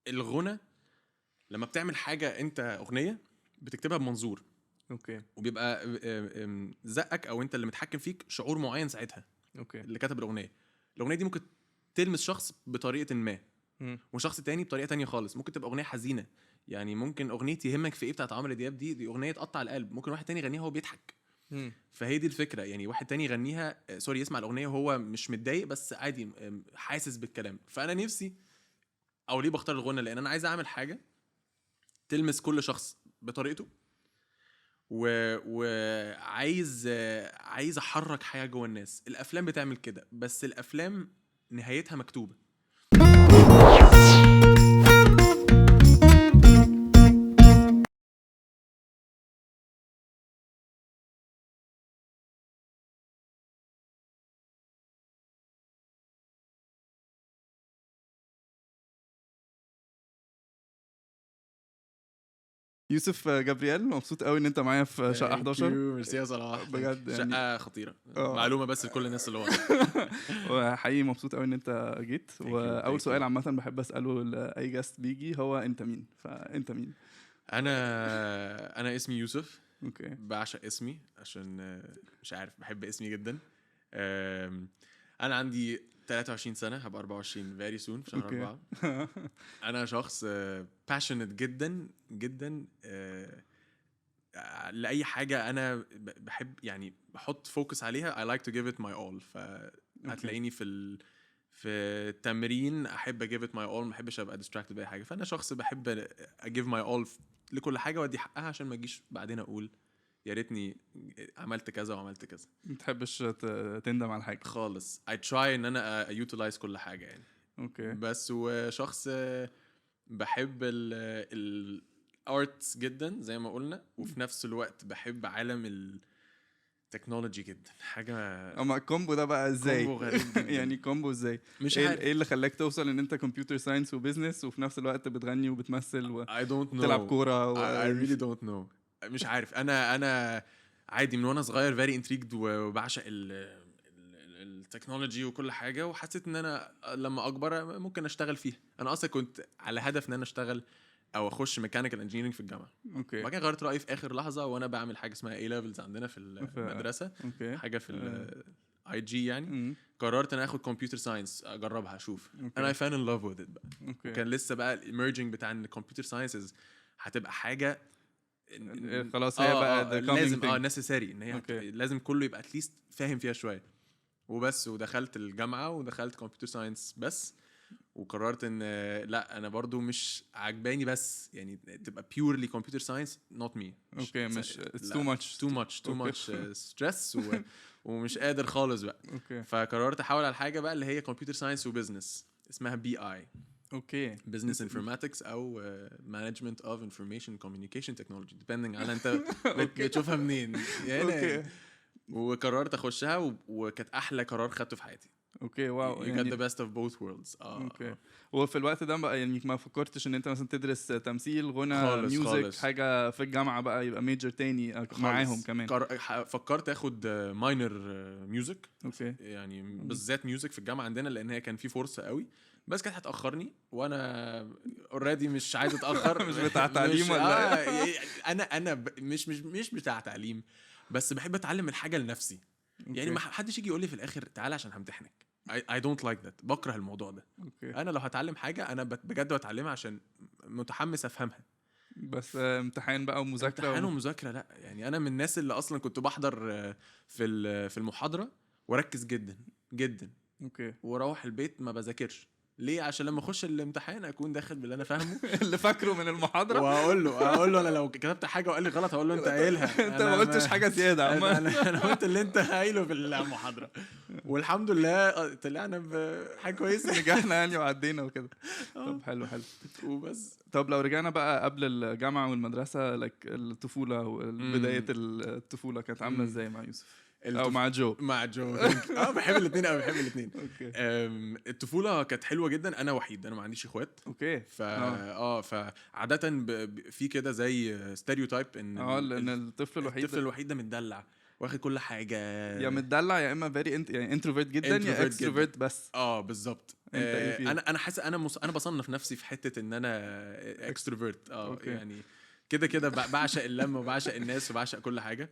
الغنى لما بتعمل حاجه انت اغنيه بتكتبها بمنظور اوكي وبيبقى زقك او انت اللي متحكم فيك شعور معين ساعتها اوكي اللي كتب الاغنيه دي ممكن تلمس شخص بطريقه ما وشخص تاني بطريقه تانية خالص. ممكن تبقى اغنيه حزينه يعني ممكن اغنيه يهمك في ايه بتاعت عمرو دياب دي اغنيه تقطع القلب. ممكن واحد تاني يغنيها وهو بيضحك. فهي دي الفكره يعني واحد تاني يغنيها سوري يسمع الاغنيه وهو مش متضايق بس عادي حاسس بالكلام. فانا نفسي او ليه بختار الغنى لان انا عايز اعمل حاجه تلمس كل شخص بطريقته وعايز عايز احرك حاجه جوه الناس. الافلام بتعمل كده بس الافلام نهايتها مكتوبه. يوسف جابرييل، مبسوط قوي ان انت معايا في شقه 11. ميرسي يا صلاح بجد يعني شقه خطيره. معلومه بس لكل الناس اللي ورا. وحقيقي مبسوط قوي ان انت جيت. واول you. سؤال عامه بحب اساله لاي جاست بيجي هو انت مين؟ فانت مين؟ انا اسمي يوسف. اوكي بعشق اسمي عشان مش عارف بحب اسمي جدا. انا عندي 23 سنه هبقى 24 very soon في شهر 4. انا شخص passionate جدا جدا لاي حاجه انا بحب يعني بحط فوكس عليها. I like to give it my all. فهتلاقيني في التمرين احب give it my all. ما احبش ابقى distracted باي حاجه. فانا شخص بحب give my all لكل حاجه وادي حقها عشان ما اجيش بعدين اقول يا ريتني عملت كذا وعملت كذا. ما تحبش تندم على حاجه خالص. I try ان انا utilize كل حاجه يعني. اوكي بس وشخص بحب الارتس جدا زي ما قلنا وفي نفس الوقت بحب عالم التكنولوجي جدا. حاجه اما الكومبو ده بقى ازاي؟ كومبو غريب جدا. يعني كومبو ازاي؟ مش ايه عارف ايه اللي خلاك توصل ان انت كمبيوتر ساينس وبزنس وفي نفس الوقت بتغني وبتمثل I don't know. وتلعب كوره I really don't know. مش عارف. انا عادي من وانا صغير very intrigued وبعشق التكنولوجي وكل حاجه وحسيت ان انا لما اكبر ممكن اشتغل فيها. انا اصلا كنت على هدف ان انا اشتغل او اخش ميكانيكال انجينيرنج في الجامعه. اوكي بعد كده غيرت رايي في اخر لحظه وانا بعمل حاجه اسمها اي ليفلز عندنا في المدرسه. اوكي حاجه في الاي جي يعني. قررت ان اخد كمبيوتر ساينس اجربها اشوف. انا I fell in love with it بقى. وكان لسه بقى الايمرجنج بتاع ان الكمبيوتر ساينسز هتبقى حاجه خلاص هي بقى لازم necessary ان هي لازم كله يبقى اتليست فاهم فيها شويه وبس. ودخلت الجامعه ودخلت كمبيوتر ساينس بس. وقررت ان لا انا برضو مش عجباني بس يعني تبقى purely computer science not me. اوكي مش too much stress ومش قادر خالص بقى. فقررت احاول على حاجه بقى اللي هي computer science وبزنس اسمها BI. اوكي business informatics او management of information communication technology depending على انت بتشوفها منين يعني. وقررت اخشها وكانت احلى قرار خدته في حياتي. اوكي واو you يعني get the best of both worlds. اوكي. وفي الوقت ده بقى يعني ما فكرتش ان انت مثلا تدرس تمثيل غنى ميوزك خالص. حاجه في الجامعه بقى يبقى ميجر تاني معاهم كمان؟ فكرت اخد ماينر ميوزك. اوكي يعني بالذات ميوزك في الجامعه عندنا لان هي كان في فرصه قوي بس كانت هتاخرني وانا اوريدي مش عايز اتاخر. مش بتاع تعليم ولا انا مش بتاع تعليم بس بحب اتعلم الحاجه لنفسي. يعني ما حدش يجي يقول لي في الاخر تعالى عشان همتحنك. I don't like that. بكره الموضوع ده. انا لو هتعلم حاجه انا بجد بتعلمها عشان متحمس افهمها. بس امتحان بقى ومذاكره امتحان ومذاكره لا. يعني انا من الناس اللي اصلا كنت بحضر في المحاضره واركز جدا جدا. اوكي واروح البيت ما بذاكرش. ليه؟ عشان لما اخش الامتحان اكون داخل باللي انا فاهمه اللي فاكره من المحاضره. واقول له انا لو كتبت حاجه وقال لي غلط هقول له انت قايلها. انت ما قلتش حاجه زياده. انا قلت اللي انت قايله في المحاضره. والحمد لله طلعنا بحاجه كويسه. نجحنا يعني وعدينا وكده. طب حلو وبس. طب لو رجعنا بقى قبل الجامعه والمدرسه الطفوله وبدايه الطفوله كانت عامله ازاي مع يوسف او مع جو؟ بحب الاثنين قوي. بحب الاثنين. الطفوله كانت حلوه جدا. انا وحيد. انا ما عنديش اخوات. اوكي فعاده في كده زي ستيريوتايب ان لان الطفل الوحيد ده متدلع. واخد كل حاجه. يا متدلع يا اما فيري يعني انتروفيرت جدا يا introvert اكستروفيرت بس. بالظبط. انت ايه فيهم؟ انا حاسس انا بصنف نفسي في حته ان انا اكستروفيرت. أوكي. يعني كده بعشق اللمه وبعشق الناس وبعشق كل حاجه.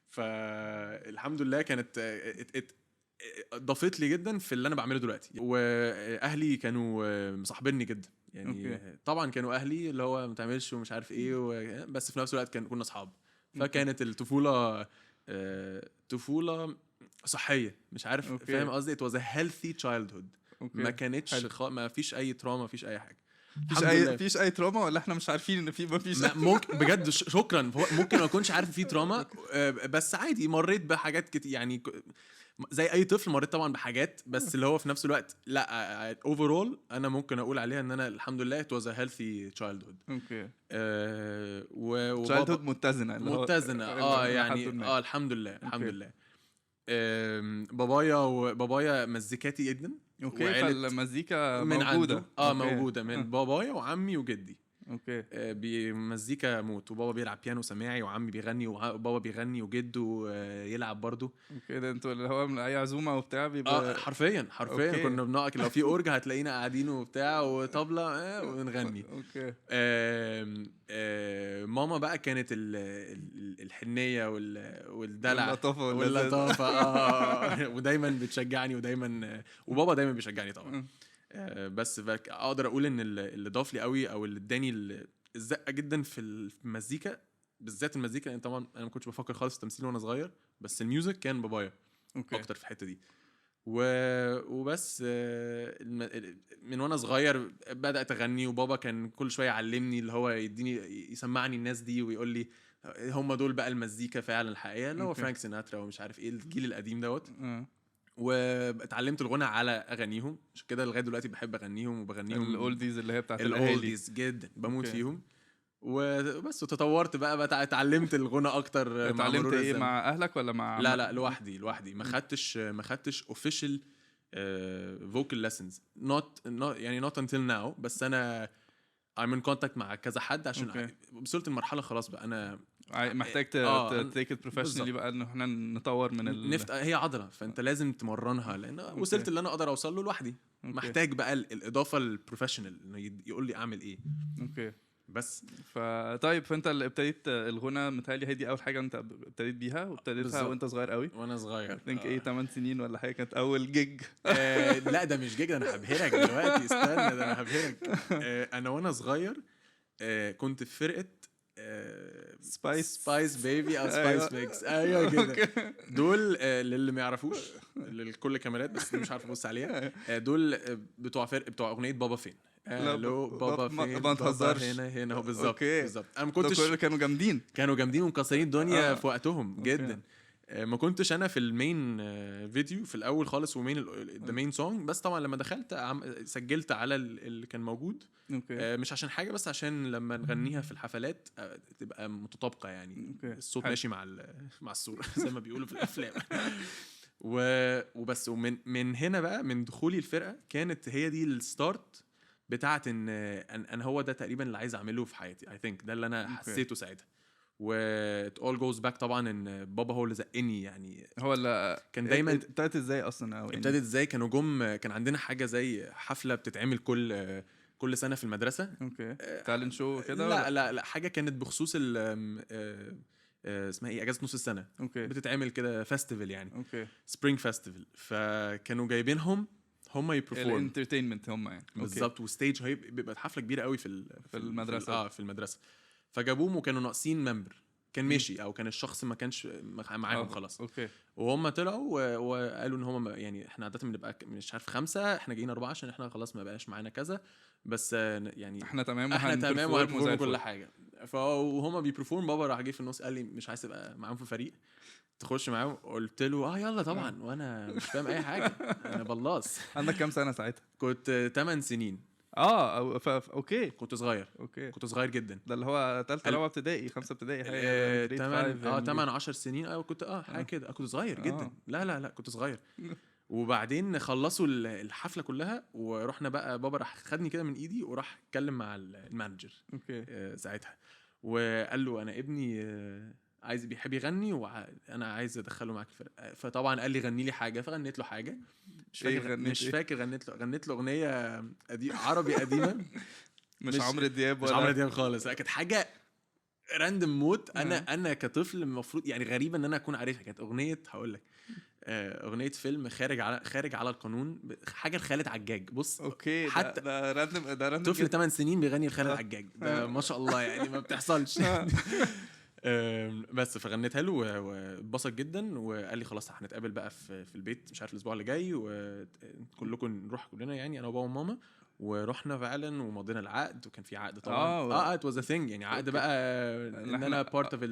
فالحمد لله كانت ضافت لي جدا في اللي انا بعمله دلوقتي. واهلي كانوا مصاحبيني جدا يعني. أوكي. طبعا كانوا اهلي اللي هو ما تعملش ومش عارف ايه بس في نفس الوقت كنا اصحاب. فكانت الطفوله طفوله صحيه، مش عارف أوكي. فاهم قصدي. it was a healthy childhood. أوكي. ما كانتش حلو. ما فيش اي تراما، ما فيش اي حاجه. فيش اي تروما ولا احنا مش عارفين ان في ما فيش؟ ممكن بجد شكرا. ممكن ما اكونش عارف في تراما، بس عادي مريت بحاجات كتير يعني. زي اي طفل مريت طبعا بحاجات، بس اللي هو في نفس الوقت لا overall انا ممكن اقول عليها ان انا الحمد لله it was a healthy childhood. اوكي. وبابا متزنه متزنه يعني الحمد لله الحمد لله. بابايا مزيكاتي جدا. اوكي. فالمزيكا من موجوده. موجوده من بابايا وعمي وجدي. اوكي. بمزيكا موت. وبابا بيلعب بيانو سماعي وعمي بيغني وبابا بيغني وجده يلعب برضو. اوكي. ده انتوا اللي هو من اي عزومه وبتاع بيبقى حرفيا أوكي. كنا بنقعد لو في اورج هتلاقينا قاعدين وبتاع وطبلة ونغني. اوكي. ماما بقى كانت الحنيه والدلع واللطافه ودايما بتشجعني ودايما وبابا دايما بيشجعني طبعا. بس اقدر اقول ان اللي ضاف لي قوي او اللي اداني الزقه جدا في المزيكا، بالذات المزيكا، لان طبعا انا ما كنتش بفكر خالص في التمثيل وانا صغير، بس الميوزك كان بابايا اوكي. اكتر في الحته دي. وبس من وانا صغير بدات اغني، وبابا كان كل شويه يعلمني اللي هو يسمعني الناس دي ويقول لي هم دول بقى المزيكا فعلا الحقيقيه، اللي هو فرانك سيناترا ومش عارف ايه الجيل القديم دوت. واتعلمت الغنى على اغانيهم، عشان كده لغايه دلوقتي بحب اغنيهم وبغنيهم. الاولديز اللي هي بتاعت الاولديز جدا بموت فيهم. وبس وتطورت بقى اتعلمت الغنى اكتر. اتعلمت ايه مع اهلك ولا مع لا لوحدي ما خدتش official vocal lessons not until now. بس انا I'm in contact مع كذا حد عشان وصلت المرحله خلاص بقى انا محتاج تيك ات بروفيشنالي بقى ان احنا نطور من هي عضله، فانت لازم تمرنها لان وصلت اللي انا اقدر اوصل له لوحدي. محتاج بقى الاضافه البروفيشنال انه يقول لي اعمل ايه. اوكي. بس طيب فانت اللي ابتديت الغنى متهيألي هي دي اول حاجه انت ابتديت بيها وابتديتها وانت صغير قوي. وانا صغير ايه 8 سنين ولا حاجه كانت اول جيج؟ لا ده مش جيج، ده انا هبهرك دلوقتي. استنى ده انا هبهرك. انا وانا صغير كنت في فرقه سبايس بيبي او سبايس ميكس. ايوه كده. دول للي ما يعرفوش لكل كاميرات بس مش عارف ابص عليها. دول بتوع اغنيه بابا فين. لو بابا فين ما تهزرش. هنا هو بالظبط. انا ما كنتش كانوا جامدين ومكسرين الدنيا في وقتهم جدا. ما كنتش انا في المين فيديو في الاول خالص ومين ذا مين سونج، بس طبعا لما دخلت سجلت على اللي كان موجود. مش عشان حاجه بس عشان لما نغنيها في الحفلات تبقى متطابقه يعني. الصوت ماشي مع الصوره زي ما بيقولوا في الافلام. وبس. ومن هنا بقى من دخولي الفرقه كانت هي دي الستارت بتاعت ان انا هو ده تقريبا اللي عايز اعمله في حياتي. I think ده اللي انا حسيته ساعتها. و it all goes back طبعا ان بابا هو اللي زقني يعني. هو اللي كان دايما ابتدت ازاي اصلا او ابتدت ازاي كان عندنا حاجه زي حفله بتتعمل كل سنه في المدرسه. اوكي. تالنت شو كده لا حاجه كانت بخصوص اسمها ايه اجازه نص السنه. بتتعمل كده فيستيفال يعني. سبرينج فيستيفال. فكانوا جايبينهم هم يبرفورم الانترتينمنت هم يعني بالظبط. وستيج بيبقى حفله كبيره قوي في المدرسه. في المدرسه. فجابوهم وكانوا ناقصين ممبر كان ماشي او كان الشخص ما كانش معاهم خلاص. وهم طلعوا وقالوا ان هم يعني احنا عاده بنبقى مش عارف 5 احنا جايين 4 عشان احنا خلاص ما بقاش معانا كذا بس يعني احنا تمام وهنبرفورم كل حاجه. فهم بيبرفورم. بابا راح جه في النص قال لي مش عايز تبقى معاهم في الفريق تخش معاهم؟ قلت له يلا طبعا وانا مش فاهم اي حاجه انا بلاص. عندك كام سنه ساعتها؟ كنت 8 سنين. اوكي. كنت صغير. كنت صغير جدا. ده اللي هو ثالثه رابعه ابتدائي 5 ابتدائي حاجه 8 10 سنين. كنت حاجه كده. كنت صغير جدا. لا كنت صغير. وبعدين خلصوا الحفله كلها ورحنا بقى. بابا راح خدني كده من ايدي وراح اتكلم مع المانجر ساعتها وقال له انا ابني عايز بيحب يغني وانا عايز ادخله معاك الفرقه. فطبعا قال لي غني لي حاجه، فغنيت له حاجه مش فاكر غنيت له اغنيه عربي قديمه. مش عمرو دياب مش ولا عمرو دياب خالص، كانت حاجه راندم موت. انا كطفل المفروض يعني غريبه ان انا اكون عارفها. كانت اغنيه هقول لك اغنيه فيلم خارج على القانون، حاجه لخالد عجاج. بص اوكي حتى ده راندم طفل 8 سنين بيغني لخالد عجاج، ده ما شاء الله يعني ما بتحصلش. بس فغنيتها له واتبسط جدا، وقال لي خلاص هنتقابل بقى في البيت مش عارف الاسبوع اللي جاي، وكلكم نروح كلنا يعني انا وبابا وماما. ورحنا فعلا ومضينا العقد، وكان في عقد طبعا. it was a thing يعني عقد بقى ان انا part of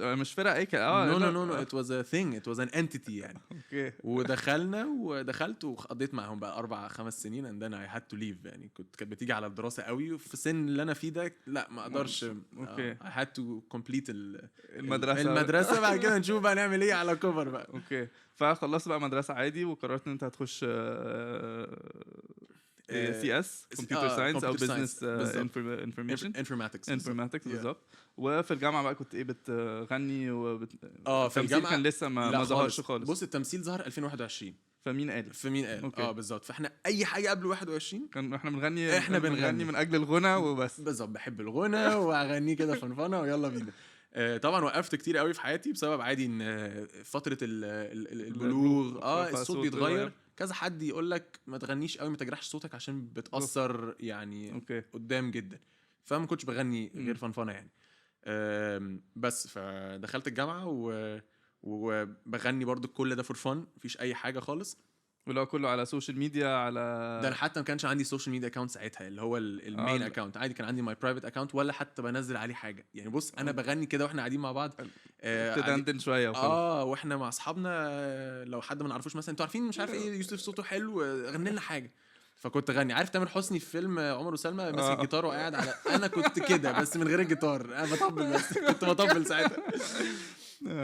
مش فرقه ايه no it was a thing, it was an entity يعني. اوكي. ودخلت وقضيت معهم بقى 4-5 سنين and then I had to leave يعني. كانت بتيجي على الدراسه قوي، وفي السن اللي انا فيه ده لا ما اقدرش. اوكي. I had to complete المدرسه بعد كده نشوف بقى نعمل ايه على كفر بقى. اوكي. فخلصت بقى مدرسه عادي، وقررت ان انت هتخش سي اس كمبيوتر ساينس او بزنس انفورماتكس بالظبط. وفي الجامعه بقى كنت ايه بتغني في الجامعه كان لسه ما ظهرش خالص. بص التمثيل ظهر 2021. فمين قال بالظبط. فاحنا اي حاجه قبل 21 كان احنا بنغني من اجل الغنى وبس. بالظبط، بحب الغنى واغنيه كده فنفنه ويلا بينا. طبعا وقفت كتير قوي في حياتي بسبب عادي ان فتره البلوغ الصوت بيتغير. كذا حد يقول لك ما تغنيش قوي، ما تجرحش صوتك عشان بتاثر يعني قدام جدا. فما كنتش بغني غير فنفنه يعني. بس فدخلت الجامعه وبغني برضو كل ده فور فن، مفيش اي حاجه خالص. ولو كله على سوشيال ميديا على ده انا حتى ما كانش عندي سوشيال ميديا اكاونت ساعتها اللي هو المين اكاونت. عادي كان عندي ماي برايفت اكاونت، ولا حتى بنزل عليه حاجه يعني. بص انا بغني كده واحنا قاعدين مع بعض تدندن شويه وخلاص. واحنا مع اصحابنا لو حد ما نعرفوش مثلا انتوا عارفين مش عارف ايه يوسف صوته حلو غني لنا حاجه. فكنت غني. عارف تامر حسني في فيلم عمر وسلمى ماسك الجيتار وقاعد على انا كنت كده بس من غير الجيتار، انا بطبل بس كنت بطبل ساعتها.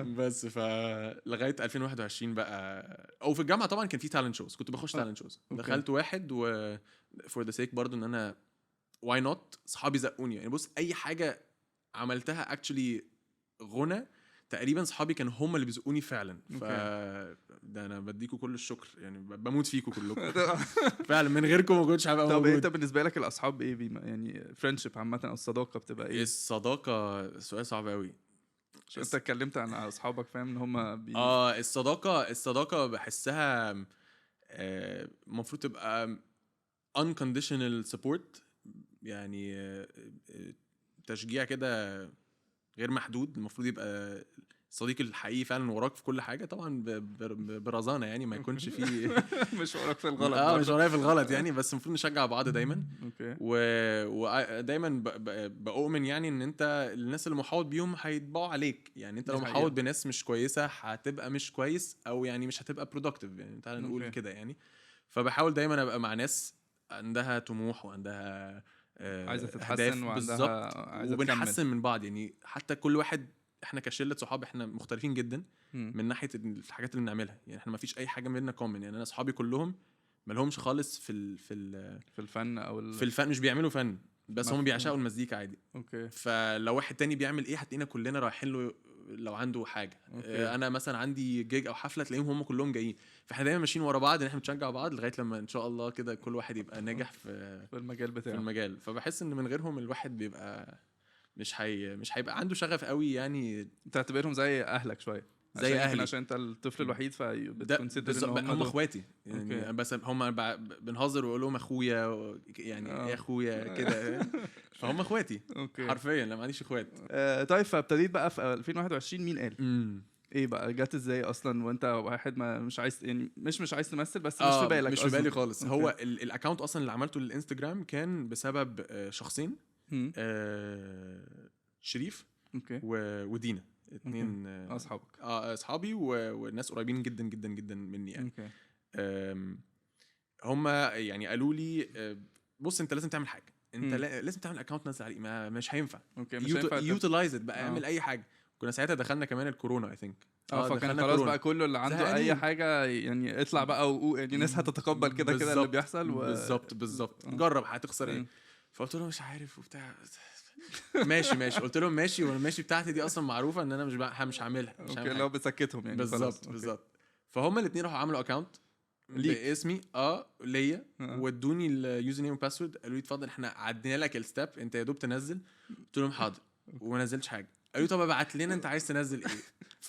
بس فلغايه 2021 بقى. او في الجامعه طبعا كان في تالنت شوز، كنت بخش تالنت شوز. دخلت واحد فور ذا سيك برضو ان انا واي نوت. صحابي زقوني يعني. بص اي حاجه عملتها اكشلي غنى تقريبا صحابي كانوا هم اللي بيزقوني فعلا. ده انا بديكوا كل الشكر يعني، بموت فيكوا كلكم فعلا. من غيركم ما كنتش هبقى موجود. طب انت بالنسبه لك الاصحاب ايه يعني فريندشيب عامه او الصداقه بتبقى ايه؟ الصداقه سؤال صعب قوي. انت اتكلمت عن اصحابك فاهم ان هم الصداقه بحسها المفروض تبقى unconditional support يعني. تشجيع كده غير محدود. المفروض يبقى الصديق الحقيقي فعلا وراك في كل حاجه طبعا برزانه يعني، ما يكونش فيه مش وراك في الغلط. مش ورايا في الغلط يعني. بس المفروض نشجع بعض دايما. اوكي. ودايما بؤمن يعني ان انت الناس اللي محاوط بيهم هيطبعوا عليك يعني. انت لو محاوط بناس مش كويسه هتبقى مش كويس، او يعني مش هتبقى productive يعني. تعال نقول كده يعني. فبحاول دايما ابقى مع ناس عندها طموح وعندها عايزه تتحسن وعندها وبنحسن من بعض يعني. حتى كل واحد احنا كشله صحاب احنا مختلفين جدا من ناحيه الحاجات اللي بنعملها يعني. احنا ما فيش اي حاجه مننا كومن يعني. انا اصحابي كلهم ما لهمش خالص في الفن او في الفن. مش بيعملوا فن بس هم بيعشقوا المزيكا عادي. اوكي. فلو واحد تاني بيعمل ايه هتلاقينا كلنا رايحين له لو عنده حاجه. انا مثلا عندي جيج او حفله تلاقيهم هم كلهم جايين. فاحنا دايما ماشيين ورا بعض ان احنا بنشجع بعض لغايه لما ان شاء الله كده كل واحد يبقى ناجح في المجال بتاعه. في المجال. فبحس ان من غيرهم الواحد بيبقى مش هيبقى عنده شغف قوي يعني. تعتبرهم زي اهلك شويه زي اهلي عشان انت الطفل الوحيد فبتكونسيدر ان هم اخواتي يعني. بس هم بنهزر ونقول لهم اخويا يعني ايه اخويا كده. فهم اخواتي حرفيا. لا ما عنديش اخوات. طيب فابتديت بقى في 2021 مين قال ايه بقى جات ازاي اصلا وانت واحد ما مش عايز يعني مش عايز تمثل بس مش في بالك؟ مش في بالي خالص. هو الاكونت اصلا اللي عملته للانستجرام كان بسبب شخصين شريف ودينا. اتنين اصحابك اصحابي وناس قريبين جدا جدا جدا مني يعني. هم يعني قالوا لي بص انت لازم تعمل حاجه. انت لازم تعمل اكونت نزل عليه. مش هينفع يوتيلايز بقى اعمل اي حاجه. كنا ساعتها دخلنا كمان الكورونا I think. فكان خلاص بقى كله اللي عنده اي حاجه يعني اطلع بقى يعني الناس هتتقبل كده اللي بيحصل بالظبط جرب هتخسر ايه. فقلت له مش عارف وبتاع. ماشي قلت لهم ماشي، والماشي بتاعتي دي اصلا معروفه ان انا مش هعملها. اوكي لو بتسكتهم يعني. بالظبط. فهم الاثنين راحوا عملوا اكونت باسمي ليا، وادوني اليوزر نيم والباسورد، قالوا لي اتفضل احنا عدينا لك الستيب، انت يا دوب تنزل. قلت لهم حاضر، وما نزلتش حاجه. قالوا لي طب ابعت لنا انت عايز تنزل ايه.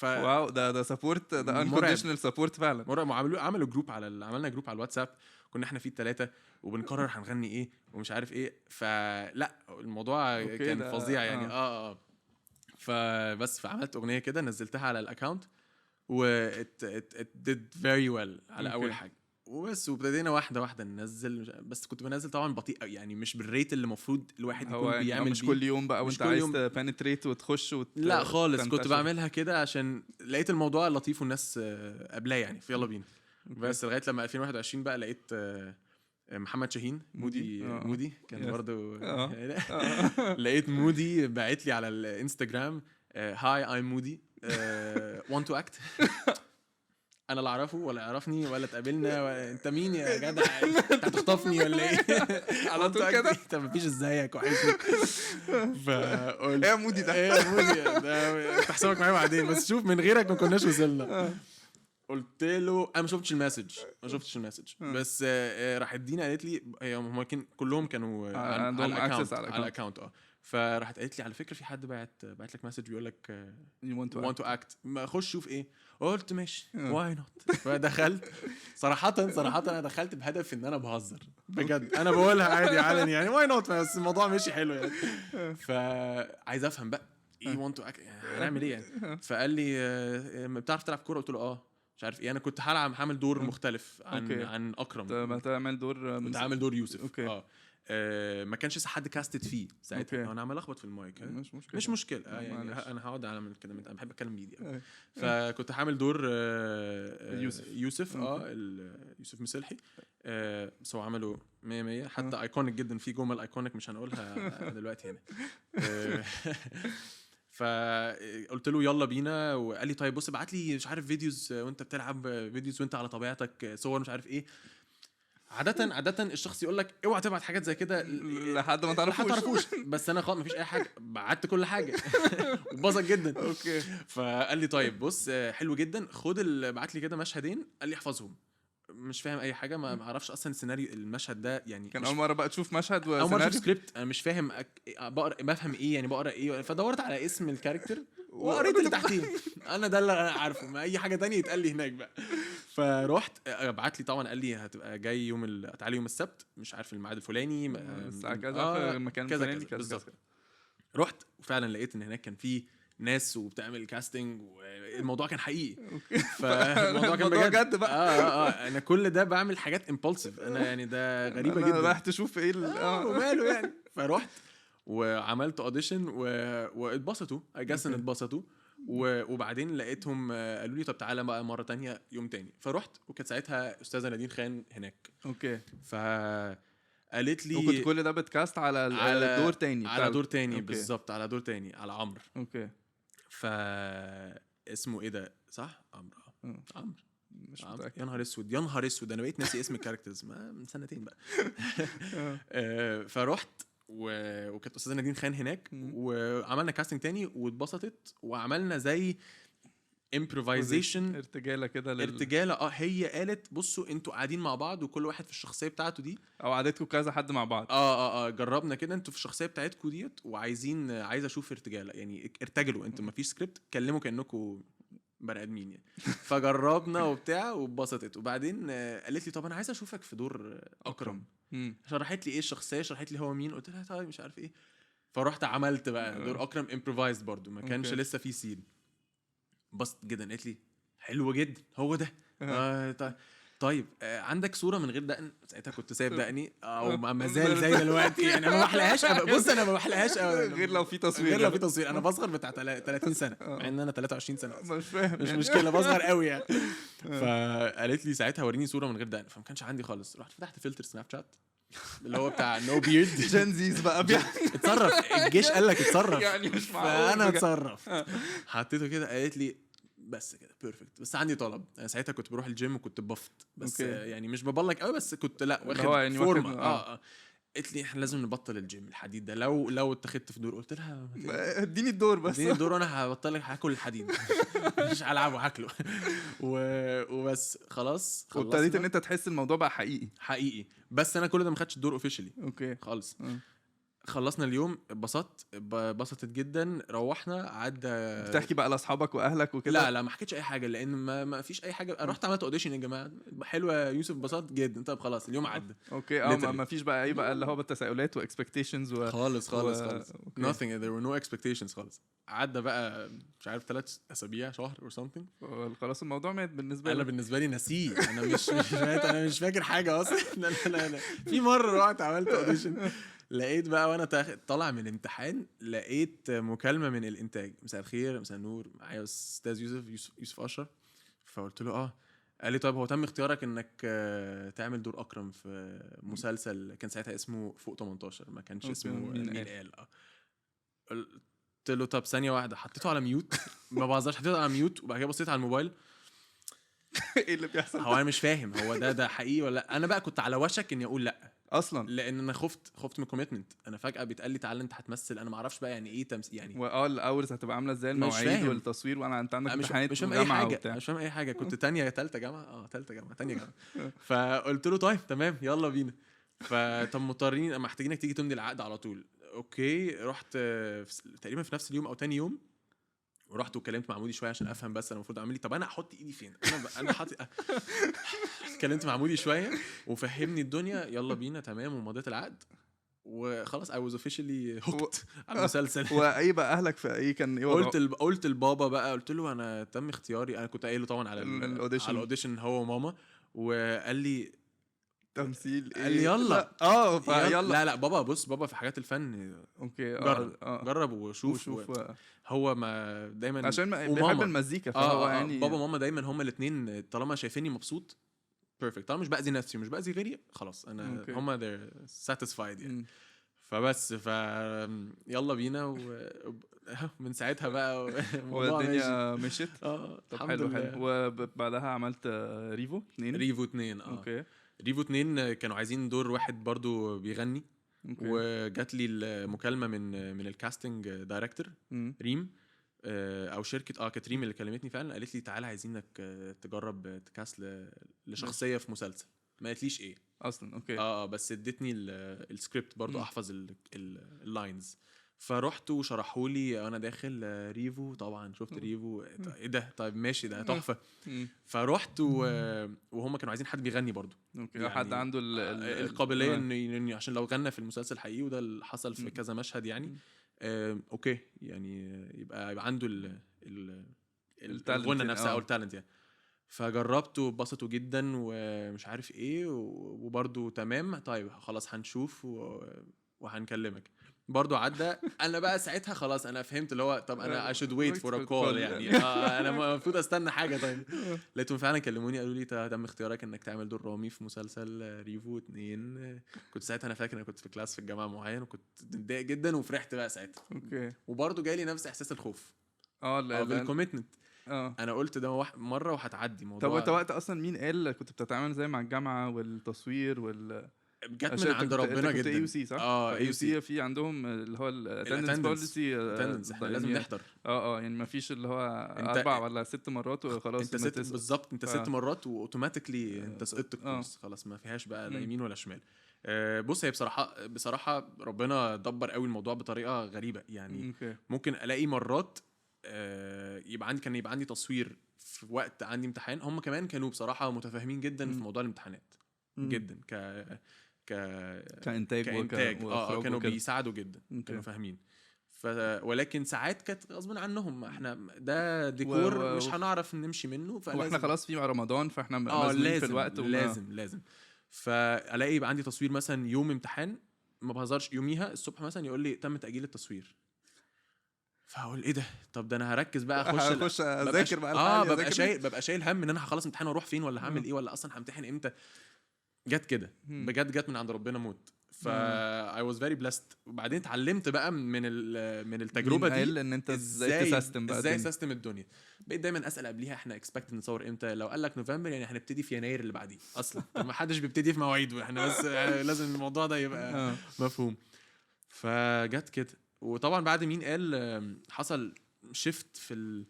واو ده سبورت، ده انكونديشنال سبورت فعلا. مرعب. عملوا جروب عملنا جروب على الواتساب، كنا احنا فيه 3 وبنقرر هنغني ايه ومش عارف ايه. فلا الموضوع كان فظيع يعني. فبس فعملت اغنيه كده نزلتها على الاكونت، و it did very well على اول حاجه وبس. وابتدينا واحده ننزل، بس كنت بنزل طبعا بطيء يعني، مش بالريت اللي المفروض الواحد يكون يعني بيعمل مش كل يوم بقى وانت عايز تبنتريت وتخش لا خالص. كنت بعملها كده عشان لقيت الموضوع لطيف والناس قبلاه يعني، فيلا بينا. بس لغايه لما 2021 بقى لقيت محمد شاهين مودي كان برضه لقيت مودي باعت لي على الانستجرام هاي ايم مودي want to act. انا لا اعرفه ولا يعرفني ولا اتقابلنا انت مين يا جدع، انت هتخطفني ولا ايه؟ على طول كده. انت مفيش ازيك وحشني. فقلت ايه يا مودي ده، ايه يا مودي ده، تحسبك معايا بعدين، بس شوف من غيرك ما كناش وصلنا. قلت له انا ما شفتش المسج بس راح ادينا قالت لي هم كلهم كانوا عندهم اكسس على الاكونت. فراحت قالت لي على فكره في حد بعت لك مسج بيقول لك you want to act ما اخش شوف ايه. قلت ماشي واي نوت. فدخلت صراحه انا دخلت بهدف ان انا بهزر بجد، انا بقولها عادي علني يعني واي نوت، بس الموضوع ماشي حلو يعني. فعايز افهم بقى ايه want to act يعني هنعمل ايه يعني. فقال لي بتعرف تلعب كوره؟ قلت له مش عارف ايه. انا كنت هعمل دور مختلف عن اكرم. ما تعمل دور كنت عامل دور يوسف. ما كانش لسه حد كاستد فيه ساعتها. انا عمال اخبط في المايك. مش مشكله يعني انا هقعد اعمل كده، انا بحب اتكلم بايدي. فكنت هعمل دور يوسف يوسف مسلحي. بس هو عمله 100 حتى ايكونيك جدا، في جمل ايكونيك مش هنقولها دلوقتي هنا. فقلت له يلا بينا، وقال لي طيب بص ابعت لي مش عارف فيديوز وانت بتلعب، فيديوز وانت على طبيعتك، صور مش عارف ايه. عادة الشخص يقول لك اوعى تبعت حاجات زي كده لحد ما تعرفوش. بس انا خالص مفيش اي حاجه، بعت كل حاجه وبسط جدا. اوكي. فقال لي طيب بص حلو جدا، خد بعت لي كده مشهدين، قال لي احفظهم. مش فاهم اي حاجه، ما اعرفش اصلا السيناريو المشهد ده يعني. كان اول مره بقى تشوف مشهد وسيناريو، اول مره اشوف سكريبت، انا مش فاهم بقرا بفهم ايه يعني، بقرا ايه. فدورت على اسم الكاركتر وقريت اللي تحتيه. انا ده اللي انا عارفه، ما اي حاجه تانية يتقال لي هناك بقى. فروحت بعت لي طبعا، قال لي هتبقى جاي تعالي يوم السبت مش عارف الميعاد الفلاني الساعه كذا في المكان الفلاني كذا. رحت وفعلا لقيت ان هناك كان في ناس وبتعمل كاستنج، والموضوع كان حقيقي. فالموضوع كان بجد بقى. انا كل ده بعمل حاجات امبولسيف انا يعني، ده غريبه جدا. رايح تشوف ايه وماله يعني. فرحت وعملت اوديشن واتبسطوا ان اتبسطوا. وبعدين لقيتهم قالوا لي طب تعالى بقى مره تانية يوم تاني. فرحت وكانت ساعتها استاذه نادين خان هناك. اوكي. قالت لي وكنت كل ده بتكاست على دور تاني على دور تاني بالظبط، على دور تاني على عمرو. اوكي. اسمه ايه ده صح؟ عمرو مش متأكد. يا نهار اسود انا بقيت ناسي اسم الكاركترز من سنتين بقى. فرحت وكانت استاذه نادين خان هناك، وعملنا كاستنج تاني واتبسطت، وعملنا زي امبروفايزيشن ارتجاله كده ارتجاله. هي قالت بصوا انتوا قاعدين مع بعض وكل واحد في الشخصيه بتاعته دي، او قعدتكم كذا حد مع بعض. جربنا كده انتوا في الشخصيه بتاعتكم ديت، عايز اشوف ارتجاله يعني، ارتجلوا انتوا مفيش سكريبت، كلموا كانكم بني ادمين يعني. فجربنا وبتاع واتبسطت. وبعدين قالت لي طب انا عايز اشوفك في دور اكرم. شرحت لي ايه الشخصيه، شرحت لي هو مين، قلت لها طيب مش عارف ايه. فرحت عملت بقى دور اكرم امبروفايزد برضو، ما كانش لسه في سين. بسط جدا. قالت لي حلو جدا هو ده. طيب عندك صوره من غير دقن؟ ساعتها كنت سايب دقني او ما زال زي دلوقتي يعني. انا ما بحلقهاش بص انا ما بحلقهاش غير لو في تصوير. انا بصغر بتاع 30 سنه مع ان انا 23 سنه. مش فاهم مش مشكله بصغر قوي يعني. فقالت لي ساعتها وريني صوره من غير دقن، فما كانش عندي خالص. رحت فتحت فلتر سناب شات اللي هو بتاع نو بيرد. جنزيز بقى اتصرف، الجيش قال لك اتصرف يعني مش معقول. فانا اتصرف. حطيته كده. قالت لي بس كده بيرفكت، بس عندي طلب. انا ساعتها كنت بروح الجيم وكنت بفت بس يعني مش ببلك قوي، بس كنت لا واخد يعني فورمه. قالت لي احنا لازم نبطل الجيم الحديد ده، لو اتخذت في دور. قلت لها اديني الدور بس. اديني الدور وانا هبطل لك هاكل الحديد مش هلعب وهاكله وبس. خلاص وابتديت ان خلصنا انت تحس الموضوع بقى حقيقي. بس انا كل ده ما خدتش الدور اوفيشلي اوكي خالص. خلصنا اليوم، اتبسطت جدا. روحنا عدى. بتحكي بقى لاصحابك واهلك وكده؟ لا ما حكيتش اي حاجه لان ما فيش اي حاجه. رحت عملت اوديشن يا جماعه، حلوه يا يوسف، اتبسطت جدا. طب خلاص اليوم عدى. اوكي ما فيش بقى ايه بقى اللي هو بالتساؤلات واكسبكتيشنز خالص nothing, there were no expectations خالص. عدى بقى مش عارف 3 أسابيع شهر or something. خلاص الموضوع مات بالنسبه انا لك. بالنسبه لي نسيه. انا مش مات، انا مش فاكر حاجه اصلا. لا في مره رحت عملت اوديشن، لقيت بقى وانا طالع من الامتحان لقيت مكالمه من الانتاج. مساء الخير، مساء النور، معايا استاذ يوسف اشرف. فقلت له قال لي طيب هو تم اختيارك انك تعمل دور اكرم في مسلسل كان ساعتها اسمه فوق 18، ما كانش اسمه مين قال. قلت له طب ثانيه واحده، حطيته على ميوت. ما بهزرش، حطيته على ميوت وبعد كده بصيت على الموبايل. ايه اللي بيحصل؟ هو انا مش فاهم هو ده حقيقي ولا لا. انا بقى كنت على وشك اني اقول لا اصلا، لان انا خفت من الكوميتمنت. انا فجاه بيتقال لي تعالى انت هتمثل، انا ما اعرفش بقى يعني ايه تمثيل يعني. الاورز هتبقى عامله ازاي، المواعيد والتصوير، وانا انت عندك امتحانات مش فاهم اي حاجه. كنت تانية ثالثه جامعه تانية جامعه. فقلت له طيب تمام يلا بينا. فطب مضطرين محتاجينك تيجي تمضي العقد على طول. اوكي رحت تقريبا في نفس اليوم او تاني يوم، ورحت وكلمت مع مودي شويه عشان افهم بس انا المفروض اعمل ايه. طب انا احط ايدي فين؟ انا حاطط. اتكلمت مع مودي شويه وفهمني الدنيا. يلا بينا تمام، ومضيت العقد وخلاص I was officially hooked على المسلسل. وايه بقى اهلك في ايه كان ايه قلت لبابا بقى، قلت له انا تم اختياري. انا كنت قايله طبعا على الاوديشن هو وماما، وقال لي تمثيل ايه؟ قال لي يلا يلا. لا بابا بص، بابا في حاجات الفن اوكي جرب وشوف هو ما دايما عشان بيحب المزيكا فهو يعني بابا وماما دايما هما الاثنين طالما شايفيني مبسوط بيرفكت، طالما مش باذي نفسي ومش باذي غيري خلاص انا هما they're satisfied يعني. فبس يلا بينا من ساعتها بقى والدنيا مشيت. طب حلو. وبعدها عملت ريفو 2. اوكي ريفو 2 كانوا عايزين دور واحد برضو بيغني. وجات لي المكالمه من الكاستنج دايركتور ريم او شركه كانت ريم اللي كلمتني فعلا. قالت لي تعالى عايزينك تجرب تكاست لشخصيه في مسلسل. ما قالتليش ايه اصلا. اوكي بس ادتني السكريبت برضو احفظ اللاينز. فرحت وشرحوا لي انا داخل ريفو. طبعا شفت ريفو ايه ده، طيب ماشي ده تحفه. فرحت وهم كانوا عايزين حد بيغني برضو. يعني حد عنده القابليه انه عشان لو غنى في المسلسل حقيقي، وده اللي حصل في كذا مشهد يعني. اوكي يعني يبقى عنده الغنى نفسها او التالنت يعني. فجربت وبسطوا جدا ومش عارف ايه وبرضو تمام. طيب خلاص هنشوف وهنكلمك. برضو عدى. انا بقى ساعتها خلاص انا فهمت اللي هو طب انا I should wait for a call يعني. انا المفروض استنى حاجه. طيب لقيتهم فعلا كلموني قالوا لي تم اختيارك انك تعمل دور رامي في مسلسل ريفو 2. كنت ساعتها انا فاكر انا كنت في كلاس في الجامعه معين وكنت متضايق جدا وفرحت بقى ساعتها. وبرضو جاي لي نفس احساس الخوف بالكوميتمنت. انا قلت ده مره وهتعدي موضوع. طب انت وقت اصلا مين قال كنت بتتعامل زي مع الجامعه والتصوير جت من عند ربنا جدا. اي سي صح؟ اي سي في عندهم اللي هو الاتندنس بوليسي، احنا لازم نحضر. يعني ما فيش اللي هو 4 ولا 6 مرات وخلاص. انت بالظبط انت 6 مرات واوتوماتيكلي انت سقطت الكورس خلاص، ما فيهاش بقى لا يمين ولا شمال. بص هي بصراحه ربنا دبر قوي الموضوع بطريقه غريبه يعني. ممكن الاقي مرات يبقى عندي تصوير في وقت عندي امتحان. هم كمان كانوا بصراحه متفاهمين جدا في موضوع الامتحانات جدا كإنتاج كانوا بيساعدوا جدا. كانوا فاهمين. ولكن ساعات كانت غصب عنهم، احنا ده ديكور مش هنعرف نمشي منه، واحنا خلاص في رمضان فاحنا مزنوقين في الوقت لازم فالاقي يبقى عندي تصوير مثلا يوم امتحان، ما بهزرش، يوميها الصبح مثلا يقول لي تم تأجيل التصوير. فاقول ايه ده؟ طب ده انا هركز بقى اخش اذاكر بقى ببقى شايل هم ان انا هخلص امتحان واروح فين ولا هعمل ايه ولا اصلا همتحن امتى. جت كده بجد، جت من عند ربنا موت. I was very blessed. وبعدين اتعلمت بقى من التجربه مين قال دي ان انت ازاي تسيستم بقى ازاي الدنيا؟ سيستم الدنيا. بقيت دايما اسال قبليها احنا اكسبكت نصور امتى، لو قال لك نوفمبر يعني هنبتدي في يناير اللي بعديه اصلا. ما حدش بيبتدي في مواعيد، واحنا بس لازم الموضوع ده يبقى مفهوم. فجت كده. وطبعا بعد مين قال حصل شيفت في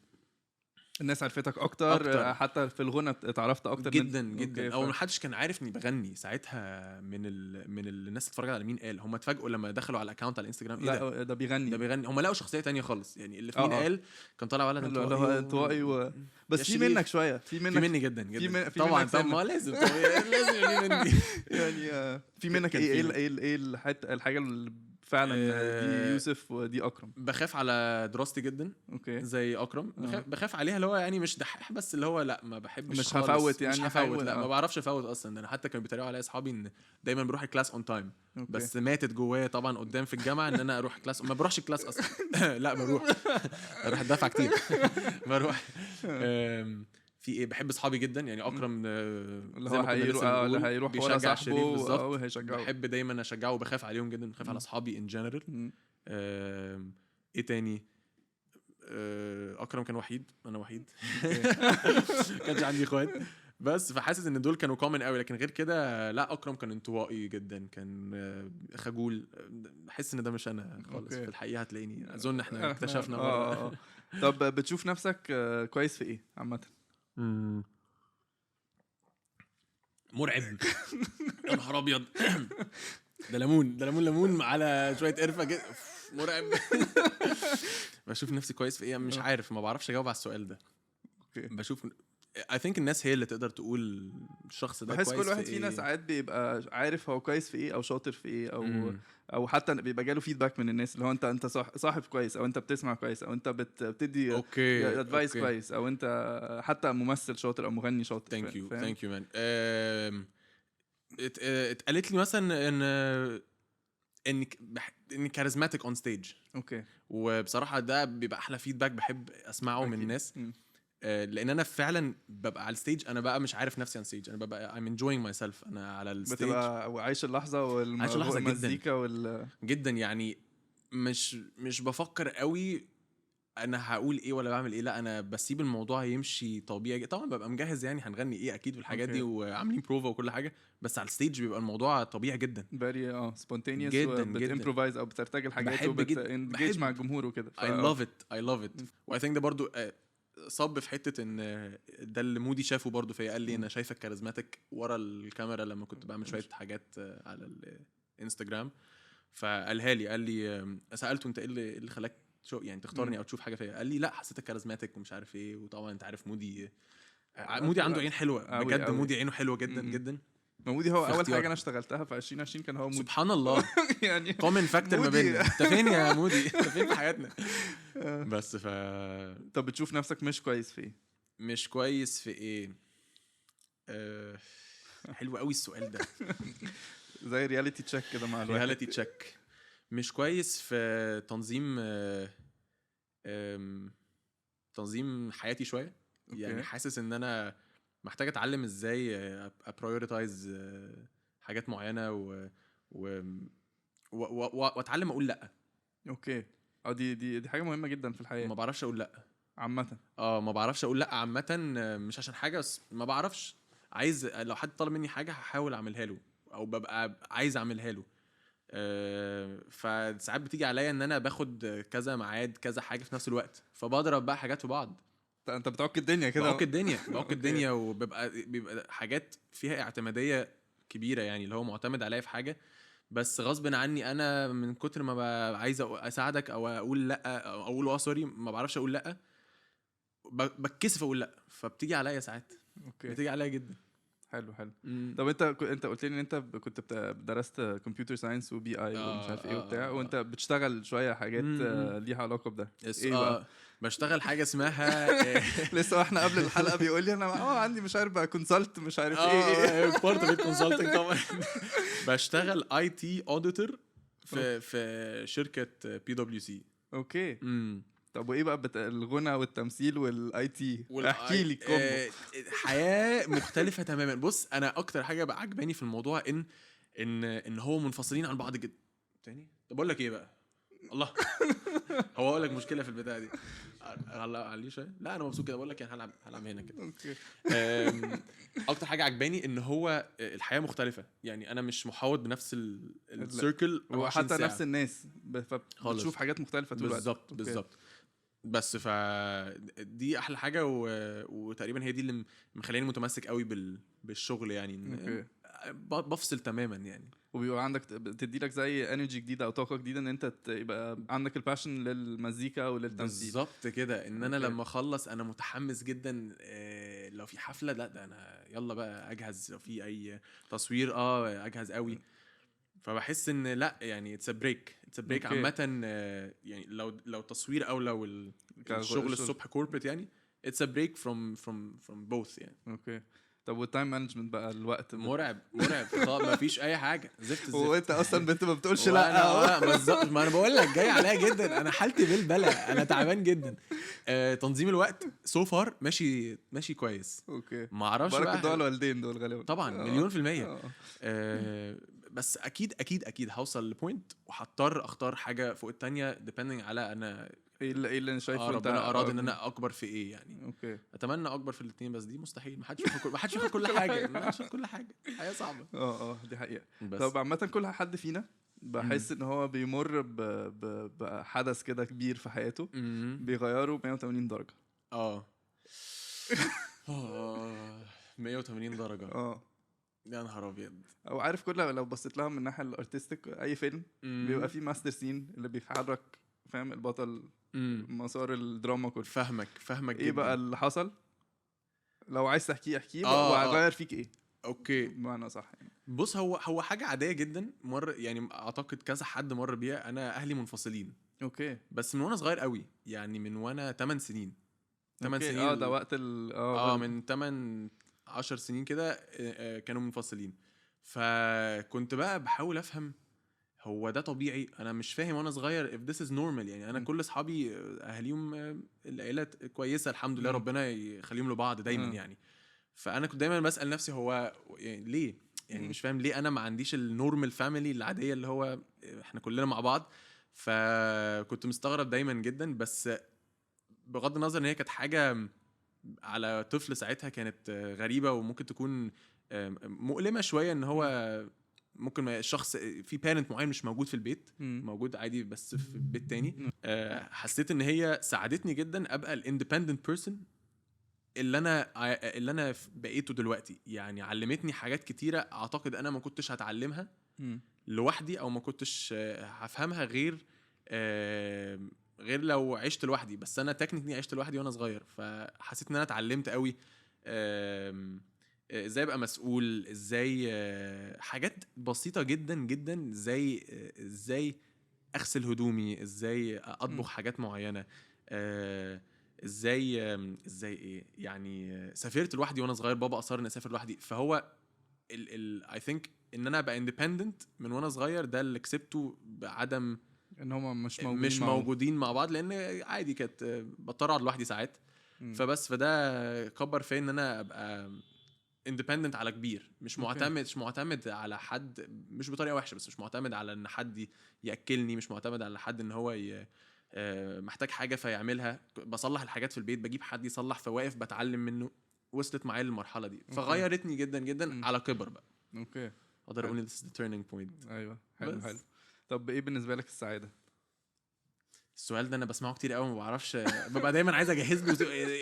الناس عرفتك اكتر. حتى في الغنى اتعرفت اكتر جدا جدا. او ما حدش كان عارف اني بغني ساعتها من الناس اللي اتفرجت على مين قال. هم اتفاجئوا لما دخلوا على الاكونت على الانستجرام، لا إيه ده بيغني. هم لقوا شخصيه تانية خالص. يعني اللي في مين قال كان طالع ولد انطوائي بس في منك شويه، في مني جدا جدا في طبعا. منك طبعا ما لازم لازم مني يعني في منك ايه الحاجه اللي فعلا دي يوسف ودي اكرم. بخاف على دراستي جدا. اوكي. زي اكرم بخاف عليها، اللي هو يعني مش دحيح، بس اللي هو لا ما بحبش مش هفوت يعني مش هفوت. لا ما بعرفش افوت اصلا. انا حتى كانوا بيتريقوا عليا اصحابي ان دايما بروح الكلاس اون تايم. بس ماتت جوايا طبعا قدام في الجامعه ان انا اروح كلاس. ما بروحش الكلاس اصلا. لا بروح ادفع كتير. بروح. في ايه، بحب اصحابي جدا يعني. اكرم اللي هو هيروح ورا صاحبه او هيشجعه. بحب دايما اشجعه وبخاف عليهم جدا. بخاف على اصحابي ان جنرال. ايه تاني؟ اكرم كان وحيد، انا وحيد. كانش عندي اخوات. بس فحاسس ان دول كانوا كومن قوي. لكن غير كده لا، اكرم كان انطوائي جدا، كان خجول. بحس ان ده مش انا خالص. في الحقيقه هتلاقيني اظن احنا اكتشفنا بره. طب بتشوف نفسك كويس في ايه عامه؟ مرعب. يا نهار ابيض. ده ليمون على شويه قرفه كده. مرعب. بشوف نفسي كويس في ايه؟ مش عارف، ما بعرفش اجاوب على السؤال ده. بشوف I think الناس هي اللي تقدر تقول الشخص ده كويس في ايه. بحس كل واحد فينا ساعات بيبقى عارف هو كويس في ايه او شاطر في ايه او حتى بيبقى جاله فيدباك من الناس اللي هو انت صاحب كويس، او انت بتسمع كويس، او انت بتدي ادفايس كويس، او انت حتى ممثل شاطر او مغني شاطر. ثانك يو مان. اتقالت لي مثلا اني كاريزماتيك اون ستيج. اوكي. وبصراحه ده بيبقى احلى فيدباك بحب اسمعه من الناس. لان انا فعلا ببقى على الستيج انا بقى مش عارف نفسي على الستيج. انا ببقى I'm enjoying myself. انا على الستيج بتبقى وعايش اللحظه والمزيكا جدا يعني. مش بفكر قوي انا هقول ايه ولا بعمل ايه. لا انا بسيب الموضوع يمشي طبيعي. طبعا ببقى مجهز يعني هنغني ايه اكيد والحاجات دي وعاملين بروفا وكل حاجه. بس على الستيج بيبقى الموضوع طبيعي جدا. فيري سبونتينيوس وبتمبروفايز او بترتجل حاجات وبتنجيج مع الجمهور وكده. I love it. و I think ده برضو صب في حته ان ده اللي مودي شافه برضو فيا. قال لي انا شايفك كاريزماتيك ورا الكاميرا لما كنت بعمل شويه حاجات على الانستجرام. فقالها لي، قال لي سالته انت ايه اللي خلاك يعني تختارني او تشوف حاجه فيا. قال لي لا حسيتك كاريزماتيك ومش عارف ايه. وطبعا انت عارف مودي عنده عين حلوه بجد. مودي عينه حلوه جدا جدا. مودي هو اول حاجه انا اشتغلتها في 2020 كان هو مودي. سبحان الله. يعني كومن فاكتور ما بيننا. انت فين يا مودي؟ انت فين في حياتنا؟ بس طب بتشوف نفسك مش كويس في ايه؟ مش كويس في ايه؟ حلو قوي السؤال ده. زي رياليتي تشيك كده مع الواحد. رياليتي تشيك. مش كويس في تنظيم حياتي شويه. يعني حاسس ان انا محتاج اتعلم ازاي ابرايورتايز حاجات معينه واتعلم اقول لا. اوكي. دي حاجه مهمه جدا في الحياه. ما بعرفش اقول لا عامه. ما بعرفش اقول لا عامه. مش عشان حاجه، بس ما بعرفش. عايز لو حد طلب مني حاجه هحاول اعملها له او ببقى عايز اعملها له. فساعات بتيجي عليا ان انا باخد كذا ميعاد كذا حاجه في نفس الوقت. فبضرب بقى حاجات في بعض. انت بتعك الدنيا كده. بعك الدنيا وبيبقى حاجات فيها اعتماديه كبيره. يعني اللي هو معتمد عليا في حاجه، بس غصب عني انا من كتر ما عايز اساعدك او اقول لا او اقول سوري ما بعرفش اقول لا. بتكسف اقول لا. فبتيجي عليا ساعات. بتيجي عليا جدا. حلو. طب انت قلت لي ان انت كنت درست كمبيوتر ساينس وبي اي ومش عارف ايه وبتاع. وانت بتشتغل شويه حاجات ليها علاقه بده. ايه بقى؟ بشتغل حاجه اسمها لسه احنا قبل الحلقه بيقول لي انا عندي مش عارف بقى كونسلت مش عارف ايه بارت اوف كونسلتنج طبعا. بشتغل اي تي اوديتور في شركه بي دبليو سي. اوكي. طب وايه بقى الغنى والتمثيل والاي تي؟ احكي لي حياه مختلفه تماما. بص انا اكتر حاجه بقى عجباني في الموضوع ان ان هو منفصلين عن بعض جدا تاني. طب اقول لك ايه بقى، الله هو اقول لك مشكله في البتاع دي عليه شويه. لا انا مبسوط كده، بقول لك يعني هلعب هنا كده. اوكي. اكتر حاجه عجباني ان هو الحياه مختلفه، يعني انا مش محاوط بنفس السيركل وحتى نفس الناس فبتشوف حاجات مختلفه طول الوقت. بالظبط. بس دي احلى حاجه وتقريبا هي دي اللي مخليني متمسك قوي بالشغل يعني. اوكي. بفصل تماما يعني. وبيبقى عندك بتدي لك زي انرجي جديده او طاقه جديده ان انت يبقى عندك الباشن للمزيكا وللتمثيل. بالظبط كده، ان انا لما اخلص انا متحمس جدا. لو في حفله لا ده انا يلا بقى اجهز، لو في اي تصوير اجهز قوي. فبحس ان لا يعني اتس بريك عامه. يعني لو تصوير او لو الشغل الصبح كوربريت يعني اتس بريك فروم بوث يعني. اوكي. طب والتايم مانجمنت بقى الوقت مرعب ما فيش اي حاجه زفت وانت اصلا بنت ما بتقولش لا. بالظبط، ما انا بقول لك جاي عليا جدا، انا حالتي بالبلا، انا تعبان جدا. تنظيم الوقت سو فار ماشي كويس. اوكي. ما اعرفش بارك بقى الدول الوالدين دول غالبا طبعا مليون في المية. بس اكيد هوصل لبوينت وهضطر اختار حاجه فوق التانية depending على انا ايه اللي انا شايفه انت ربنا اراد ان انا اكبر في ايه يعني. اوكي. اتمنى اكبر في الاثنين، بس دي مستحيل، ما حدش ياخد كل حاجه، ما حدش ياخد كل حاجه، الحياه صعبه. دي حقيقه. طب عامه كل حد فينا بحس ان هو بيمر بحدث كده كبير في حياته بيغيره 180 درجه. 180 درجه. يا نهار ابيض. او عارف كل لو بصيت لها من الناحيه الارتستيك اي فيلم بيبقى فيه ماستر سين اللي بيحرك فاهم البطل مسار الدراما كله. فاهمك ايه جدا. بقى اللي حصل لو عايز تحكيه احكيه وهغير فيك ايه. اوكي بمعنى صح يعني. بص هو حاجه عاديه جدا يعني اعتقد كذا حد مر بيها. انا اهلي منفصلين اوكي بس من وانا صغير قوي، يعني من وانا 8 سنين. 8 سنين ده وقت من 8 10 سنين كده كانوا منفصلين. فكنت بقى بحاول افهم هو ده طبيعي. انا مش فاهم وانا صغير if this is normal يعني. انا كل اصحابي اهاليهم العائلات كويسه الحمد لله، ربنا يخليهم لبعض دايما يعني. فانا كنت دايما بسال نفسي هو يعني ليه يعني مش فاهم ليه انا ما عنديش النورمال فاميلي العاديه اللي هو احنا كلنا مع بعض. فكنت مستغرب دايما جدا. بس بغض النظر ان هي كانت حاجه على طفل ساعتها كانت غريبه وممكن تكون مؤلمه شويه، ان هو ممكن الشخص في بارنت معين مش موجود في البيت، موجود عادي بس في بيت تاني. حسيت ان هي ساعدتني جدا ابقى الاندبندنت بيرسون اللي انا بقيته دلوقتي. يعني علمتني حاجات كتيره اعتقد انا ما كنتش هتعلمها لوحدي، او ما كنتش هفهمها غير لو عشت لوحدي. بس انا تكنيكلي عشت لوحدي وانا صغير، فحسيت ان انا اتعلمت قوي ازاي ابقى مسؤول، ازاي حاجات بسيطه جدا جدا، ازاي اغسل هدومي، ازاي اطبخ حاجات معينه، ازاي ايه يعني. سافرت لوحدي وانا صغير، بابا اصر اني اسافر لوحدي. فهو I think ان انا ابقى independent من وانا صغير ده اللي كسبته بعدم ان هم مش موجودين مع بعض، لان عادي كانت بضطر اقعد لوحدي ساعات. فده كبر فيا ان انا ابقى independent على كبير، مش معتمد على حد، مش بطريقه وحشه بس مش معتمد على ان حد ياكلني، مش معتمد على حد ان هو محتاج حاجه فيعملها. بصلح الحاجات في البيت، بجيب حد يصلح، فواقف بتعلم منه. وصلت معايا للمرحله دي فغيرتني جدا جدا على كبر بقى. اقدر اقول this is the turning point. ايوه حلو. طب ايه بالنسبه لك السعاده؟ السؤال ده انا بسمعه كتير قوي، ما بعرفش، ببقى دايما عايز اجهز له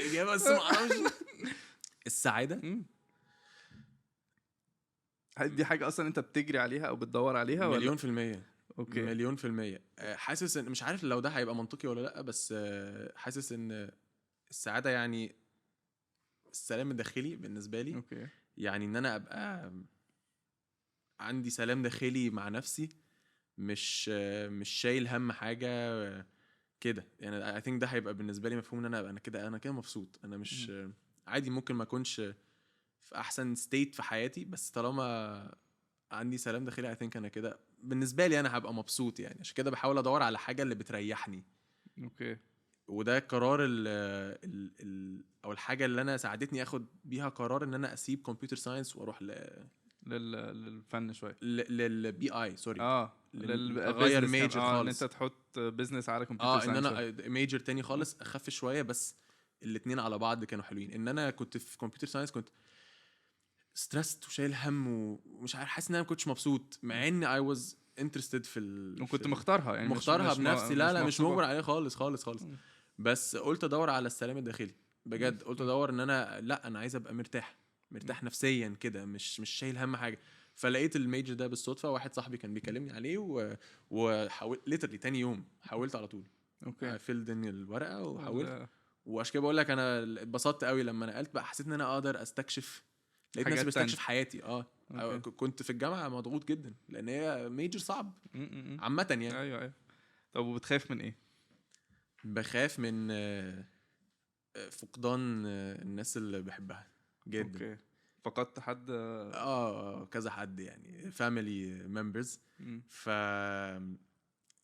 اجابه بس ما اعرفش. السعاده دي حاجه اصلا انت بتجري عليها او بتدور عليها ولا؟ 1,000,000%. اوكي 1,000,000%. حاسس ان مش عارف لو ده هيبقى منطقي ولا لا، بس حاسس ان السعاده يعني السلام الداخلي بالنسبه لي. اوكي. يعني ان انا ابقى عندي سلام داخلي مع نفسي، مش شايل هم حاجه كده يعني. I think ده هيبقى بالنسبه لي مفهوم ان انا كده مبسوط. انا مش عادي ممكن ما اكونش في احسن ستيت في حياتي، بس طالما عندي سلام داخلي I think انا كده بالنسبه لي انا هبقى مبسوط يعني. عشان كده بحاول ادور على حاجه اللي بتريحني. اوكي. وده قرار او الحاجه اللي انا ساعدتني اخد بيها قرار ان انا اسيب كمبيوتر ساينس واروح للفن شويه للبي اي سوري اغير اغير ميجر خالص ان انت تحط بزنس على كمبيوتر ان ساينس انا ميجر تاني خالص اخف شويه بس الاتنين على بعض كانوا حلوين. ان انا كنت في كمبيوتر ساينس كنت ستريسد وشايل هم ومش عارف حاسس ان انا ما كنتش مبسوط مع ان I was interested وكنت مختارها يعني مختارها بنفسي لا مش مجبر عليه خالص م. بس قلت ادور على السلام الداخلي بجد. قلت ادور ان انا لا انا عايز ابقى مرتاح نفسيا كده مش شايل هم حاجه. فلقيت الميجر ده بالصدفه واحد صاحبي كان بيكلمني عليه وحاولت ليترلي تاني يوم حاولت على طول. اوكي فيلد ان الورقه وحاولت وعشان كده بقول لك انا اتبسطت قوي لما نقلت بقى حسيت ان انا اقدر استكشف. لقيت نفسي بستكشف حياتي كنت في الجامعه مضغوط جدا لان هي ميجر صعب عامه يعني. ايوه طب وبتخاف من ايه؟ بخاف من فقدان الناس اللي بحبها جدا. اوكي فقدت حد؟ كذا حد يعني family members. ف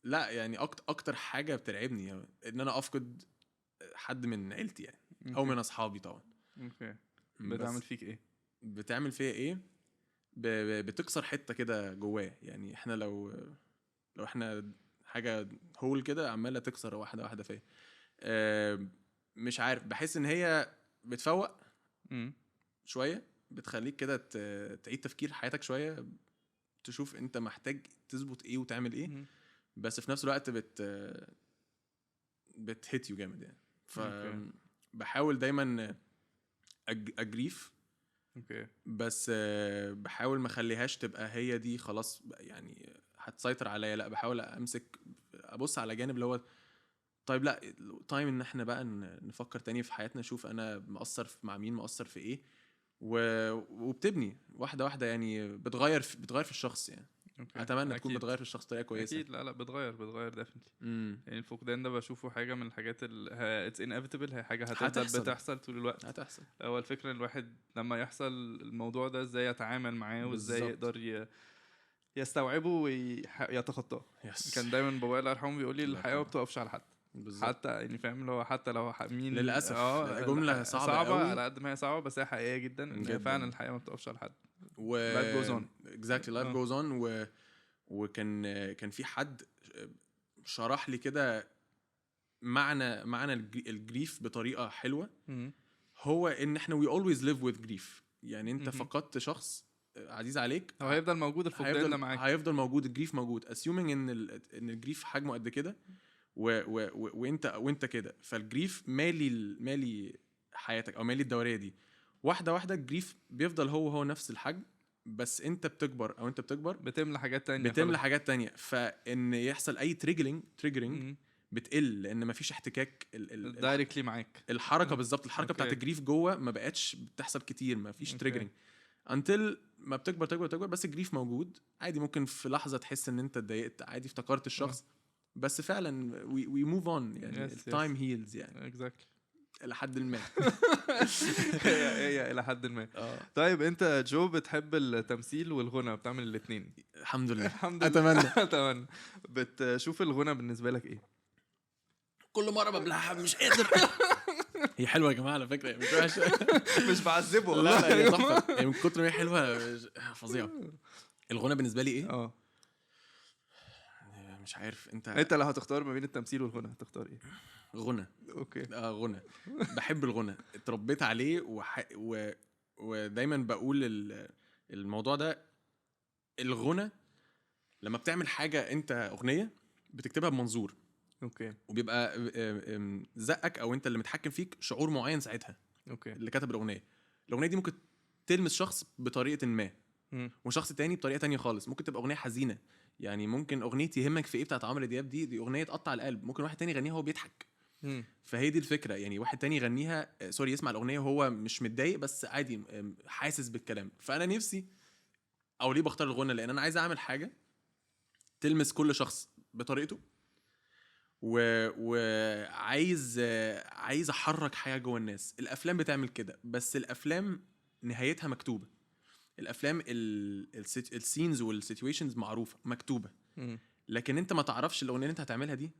لا يعني اكتر حاجه بترعبني يعني ان انا افقد حد من عيلتي يعني او من اصحابي طبعا. اوكي بتعمل فيك ايه؟ بتعمل فيا ايه؟ بتكسر حته كده جواه يعني. احنا لو احنا حاجه هول كده عماله تكسر واحده فيا. مش عارف بحس ان هي بتفوق شويه بتخليك كده تعيد تفكير حياتك شويه تشوف انت محتاج تظبط ايه وتعمل ايه. بس في نفس الوقت بتهيت يو جامد يعني. فبحاول دايما اجريف بس بحاول ما اخليهاش تبقى هي دي خلاص يعني هتسيطر عليا. لا بحاول امسك ابص على جانب اللي هو طيب لا تايم ان احنا بقى نفكر تاني في حياتنا نشوف انا مقصر مع مين مقصر في ايه وبتبني واحده يعني بتغير في الشخص يعني. اتمنى تكون بتغير في الشخص بطريقه كويسه. اكيد لا بتغير ديفنتلي. يعني الفقدان ده بشوفه حاجه من الحاجات اتس انيفيتابل. هي حاجه هتفضل بتحصل طول الوقت هتحصل. هو الفكره ان الواحد لما يحصل الموضوع ده ازاي يتعامل معاه وازاي يقدر يستوعبه ويتخطاه. كان دايما بابايا الله يرحمه بيقول لي الحياه ما بتوقفش على حد بالزبط. حتى يعني فاهم اللي هو حتى لو مين للاسف جمله صعبه على قد ما هي صعبه بس هي حقيقيه جدا. فعلا الحياه ما بتوقفش على حد. life goes on exactly life goes on. وكان في حد شرح لي كده معنى الجريف بطريقه حلوه. هو ان احنا we always live with grief. يعني انت فقدت شخص عزيز عليك هو هيفضل موجود الفقدان ده معاك هيفضل موجود الجريف موجود assuming ان الجريف حجمه قد كده وانت كده. فالجريف مالي حياتك او مالي الدوريه دي واحده الجريف بيفضل هو نفس الحجم بس انت بتكبر او انت بتكبر بتملى حاجات تانية فان يحصل اي تريجرينج بتقل لان مفيش احتكاك دايركتلي معاك. الحركه بالظبط الحركه بتاعت الجريف جوه ما بقتش بتحصل كتير مفيش تريجرينج until ما بتكبر بس الجريف موجود عادي. ممكن في لحظه تحس ان انت اتضايقت عادي افتكرت الشخص بس فعلا we move on يعني time heals يعني exactly الى حد ما. هي الى حد ما. طيب انت جو بتحب التمثيل والغنى بتعمل الاثنين؟ الحمد لله اتمنى. بتشوف الغنى بالنسبه لك ايه؟ كل مره ببلعها مش قادر. هي حلوه يا جماعه على فكره مش وحشه. مش بعذبه والله لا هي تحفه من كتر ما هي حلوه فظيعه. الغنى بالنسبه لي ايه؟ مش عارف. انت لو هتختار ما بين التمثيل والغنى هتختار ايه؟ غنى. اوكي غنى. بحب الغنى اتربيت عليه ودايما بقول الموضوع ده. الغنى لما بتعمل حاجه انت اغنيه بتكتبها بمنظور اوكي وبيبقى زقك او انت اللي متحكم فيك شعور معين ساعتها. اوكي اللي كتب الاغنيه دي ممكن تلمس شخص بطريقه ما وشخص تاني بطريقه تانية خالص. ممكن تبقى اغنيه حزينه يعني ممكن اغنيتي يهمك في ايه بتاعت عمرو دياب دي اغنيه تقطع القلب. ممكن واحد تاني يغنيها وهو بيضحك. فهي دي الفكره يعني. واحد تاني يغنيها يسمع الاغنيه وهو مش متضايق بس عادي حاسس بالكلام. فانا نفسي او ليه بختار الغنى لان انا عايز اعمل حاجه تلمس كل شخص بطريقته وعايز احرك حاجه جوه الناس. الافلام بتعمل كده بس الافلام نهايتها مكتوبه. الافلام السينز والسيتويشنز معروفه مكتوبه. لكن انت ما تعرفش الاغنيه اللي انت هتعملها دي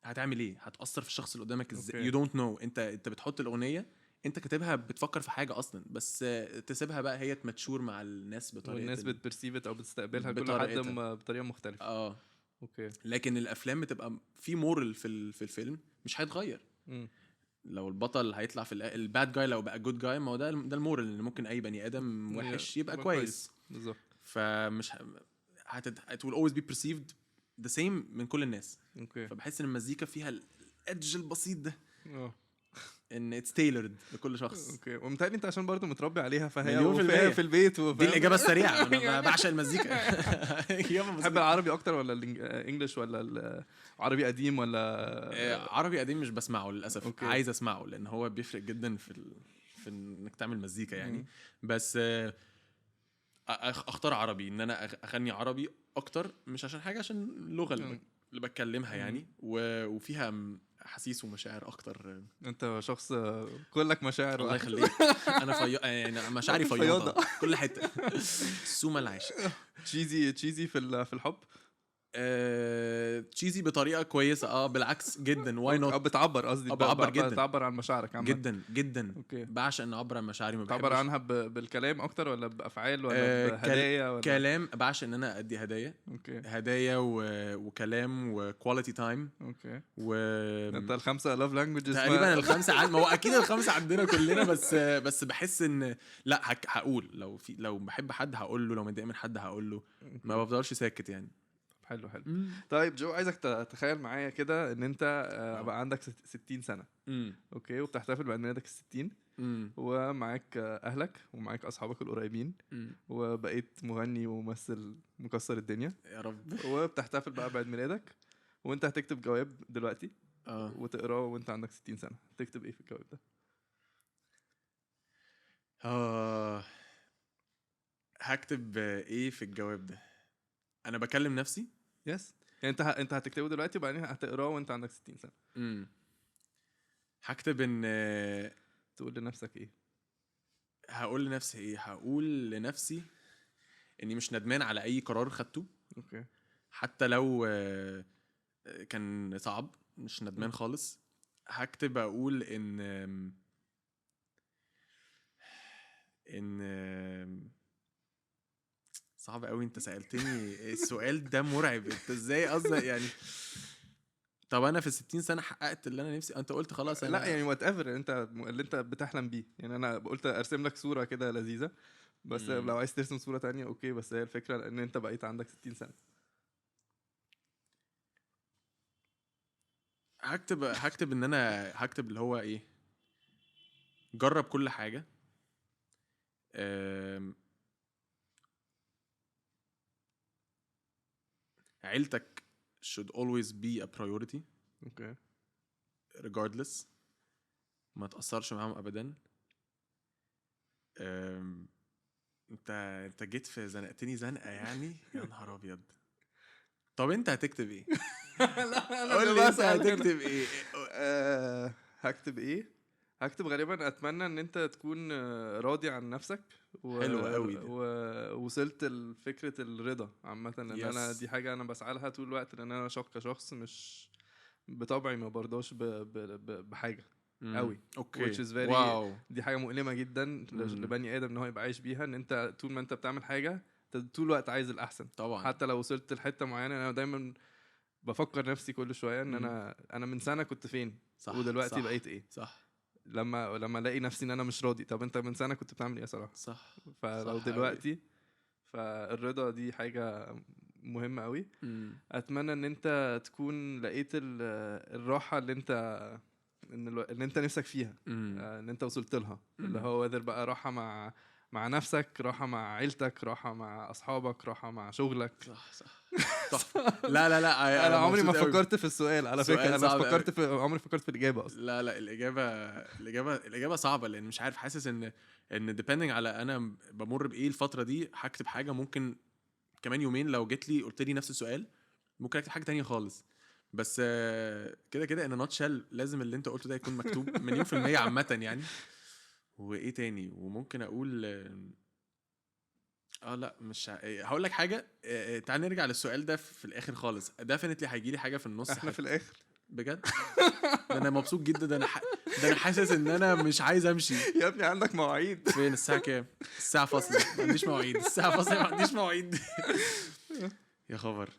هتعمل ايه هتاثر في الشخص اللي قدامك ازاي. يو دونت نو. انت بتحط الاغنيه انت كاتبها بتفكر في حاجه اصلا، بس تسيبها بقى هي تماتشور مع الناس بطريقه والناس بتبرسيفت او بتستقبلها كل حد بطريقه مختلفه. اوكي. لكن الافلام بتبقى في مورال في الفيلم مش هيتغير. لو البطل هيطلع في الباد جاي لو بقى جود جاي، ما هو ده المورال اللي ممكن اي بني ادم وحش يبقى كويس. بالظبط. فمش it will always be perceived the same من كل الناس. اوكي. فبحس ان المزيكا فيها الادج البسيط ده ان it's tailored لكل شخص. اوكي. ومتهيألي انت عشان برضو متربي عليها فهي في البيت دي الاجابه السريعه. انا بعشق المزيكا. بحب العربي اكتر ولا الانجليش ولا العربي قديم ولا عربي قديم؟ مش بسمعه للاسف. أوكي. عايز اسمعه لان هو بيفرق جدا في انك تعمل مزيكا يعني. بس اختار عربي، ان انا اغني عربي اكتر، مش عشان حاجه، عشان اللغه اللي بتكلمها يعني. وفيها احاسيس ومشاعر اكتر. انت شخص كلك مشاعر. الله يخليك. انا يعني مشاعري فياضه كل حته. السومه العايشه. تشيزي في الحب. تشيزي بطريقه كويسه. بالعكس جدا. واي نوت. بتعبر قصدي بعبر جدا. بتعبر عن مشاعرك جدا جدا. أوكي. بعشق ان اعبر عن مشاعري. ما بتعبر عنها بالكلام اكتر ولا بافعال ولا بهدايا ولا كلام؟ بعشق ان انا ادي هدايا. اوكي. هدايا وكلام وكواليتي تايم. اوكي. انت ال5 لاف لانجويجز تقريبا ال5 ما هو اكيد ال5 عندنا كلنا. بس بحس ان لا هقول لو بحب حد هقول له، لو متضايق من حد هقول له. ما بفضلش ساكت يعني. حلو. طيب جو، عايزك تتخيل معايا كده ان انت بقى عندك 60 سنة. اوكي. وبتحتفل بعيد ميلادك ال60، ومعاك اهلك ومعاك اصحابك القريبين، وبقيت مغني وممثل مكسر الدنيا يا رب. وبتحتفل بقى بعيد ميلادك، وانت هتكتب جواب دلوقتي وتقراه وانت عندك 60 سنة. تكتب ايه في الجواب ده؟ هكتب ايه في الجواب ده؟ انا بكلم نفسي. يس. يعني انت هتكتبه دلوقتي وبعدين هتقراه وانت عندك 60 سنة. هكتب ان تقول لنفسك ايه؟ هقول لنفسي ايه؟ هقول لنفسي اني مش ندمان على اي قرار خدته. اوكي. حتى لو كان صعب، مش ندمان خالص. هكتب اقول ان صعب قوي. انت سألتني السؤال ده مرعب. انت ازاي قصدك يعني؟ طب انا في 60 سنة حققت اللي انا نفسي؟ انت قلت خلاص. لا يعني وات ايفر اللي انت بتحلم بيه. يعني انا قلت ارسم لك صورة كده لذيذة، بس لو عايز ترسم صورة تانية اوكي. بس هي الفكرة ان انت بقيت عندك 60 سنة. هكتب ان انا هكتب اللي هو ايه، جرب كل حاجة. عيلتك should always be a priority. اوكي. regardless. ما تأثرش معاهم ابدا. انت جيت في زنقتني زنقة يعني. يا نهار ابيض. طب انت هتكتب ايه؟ قول لي انت هتكتب ايه؟ هكتب ايه؟ هكتب غالبا اتمنى ان انت تكون راضي عن نفسك حلو قوي ووصلت لفكره الرضا عامه. ان انا دي حاجه انا بسعى لها طول الوقت، لان انا كشخص مش بطبعي ما برضاش بحاجه قوي. اوكي. which is very دي حاجه مؤلمه جدا لبني ادم ان هو يبقى عايش بيها. ان انت طول ما انت بتعمل حاجه طول الوقت عايز الاحسن طبعا. حتى لو وصلت لحته معينه. انا دايما بفكر نفسي كل شويه ان انا من سنه كنت فين، صح. ودلوقتي صح. بقيت ايه. صح. لما الاقي نفسي ان انا مش راضي، طب انت من سنه كنت بتعمل ايه صراحه؟ صح. فلو صح دلوقتي أوي. فالرضا دي حاجه مهمه قوي. اتمنى ان انت تكون لقيت الراحه اللي انت نفسك فيها. ان انت وصلت لها. اللي هو قادر بقى راحه مع نفسك، راحه مع عيلتك، راحه مع اصحابك، راحه مع شغلك. صح. لا انا عمري ما فكرت في السؤال على فكره. انا عمري فكرت في الاجابه اصلا. لا الاجابه صعبه، لان مش عارف. حاسس ان depending على انا بمر بايه الفتره دي. هكتب حاجه ممكن كمان يومين لو جيت لي قلت لي نفس السؤال ممكن اكتب حاجه تانية خالص. بس كده ان نوتشال لازم اللي انت قلته ده يكون مكتوب مليون في المية عامه يعني. وايه تاني؟ وممكن اقول لا مش هقول لك حاجه. تعال نرجع للسؤال ده في الاخر خالص. ديفينتلي هيجي لي حاجه في النص. احنا في الاخر بجد. انا مبسوط جدا. ده انا حاسس ان انا مش عايز امشي. يا ابني عندك مواعيد. فين الساعه كام؟ الساعه فاصله، ما عنديش مواعيد. الساعه فاصله، ما عنديش مواعيد. يا خبر.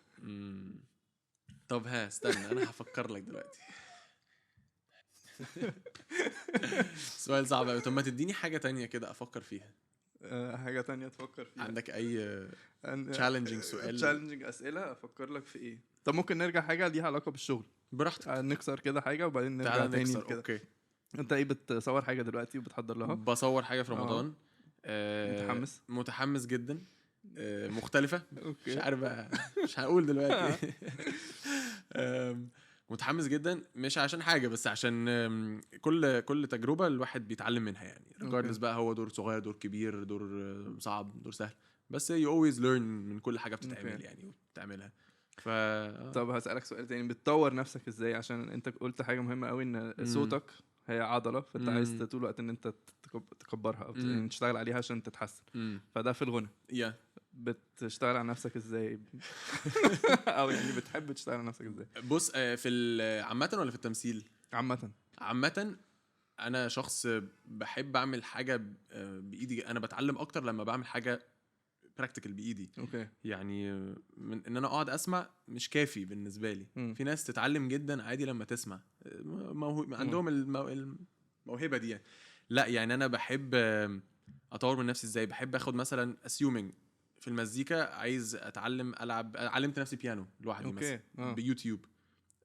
طب استنى انا هفكر لك دلوقتي. سؤال صعب قوي. طب ما تديني حاجه تانية كده افكر فيها. حاجه تانية تفكر فيها. عندك اي تشالنجينج سؤال؟ تشالنجينج اسئله افكر لك في ايه. طب ممكن نرجع حاجه ليها علاقه بالشغل براحتك. نكسر كده حاجه وبعدين نرجع تاني كده. اوكي. انت ايه بتصور حاجه دلوقتي وبتحضر لها؟ بصور حاجه في رمضان. متحمس جدا. مختلفه. أوكي. مش عارف بقى، مش هقول دلوقتي. متحمس جدا، مش عشان حاجه بس عشان كل تجربه الواحد بيتعلم منها يعني. regardless بقى هو دور صغير دور كبير دور صعب دور سهل، بس you always learn من كل حاجه بتتعمل يعني وبتعملها. طب هسألك سؤال تاني. بتطور نفسك ازاي؟ عشان انت قلت حاجه مهمه قوي ان صوتك هي عضله، فانت عايز طول الوقت ان انت تكبرها او يعني تشتغل عليها عشان تتحسن. فده في الغنى. بتشتغل على نفسك ازاي؟ او يعني بتحب تشتغل على نفسك ازاي؟ بص، في عامه ولا في التمثيل؟ عامه انا شخص بحب اعمل حاجه بايدي. انا بتعلم اكتر لما بعمل حاجه براكتيكال بايدي. اوكي. يعني من ان انا اقعد اسمع مش كافي بالنسبه لي. في ناس تتعلم جدا عادي لما تسمع، عندهم الموهبه دي يعني. لا يعني انا بحب اطور من نفسي ازاي. بحب اخد مثلا assuming في المزيكا عايز اتعلم العب. علمت نفسي بيانو لوحدي مثلا بيوتيوب.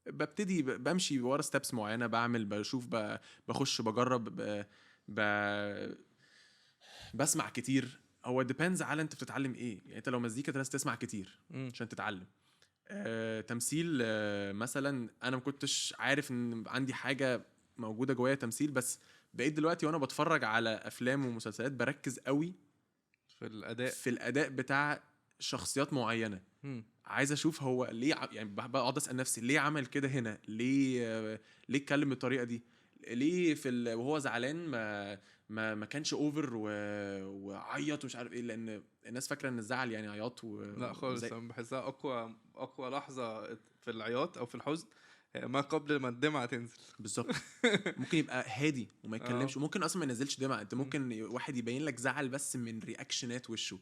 ببتدي بمشي ورا ستابس معينه، بعمل بشوف بخش بجرب بسمع كتير. هو depends على انت بتتعلم ايه يعني. انت لو مزيكا لازم تسمع كتير عشان تتعلم. تمثيل مثلا انا ما كنتش عارف ان عندي حاجه موجوده جوايا تمثيل، بس بقيت دلوقتي وانا بتفرج على افلام ومسلسلات بركز قوي في الاداء بتاع شخصيات معينه. عايز اشوف هو ليه يعني بقعد اسال نفسي ليه عمل كده هنا، ليه اتكلم بالطريقه دي، ليه وهو زعلان ما كانش اوفر وعيط ومش عارف ايه. لان الناس فاكره ان الزعل يعني عياط لا خالص. انا بحسها اقوى لحظه في العياط او في الحزن ما قبل ما الدمعه تنزل. بالظبط. ممكن يبقى هادي وما يتكلمش، وممكن اصلا ما ينزلش دمعه. انت ممكن واحد يبين لك زعل بس من رياكشنات وشه.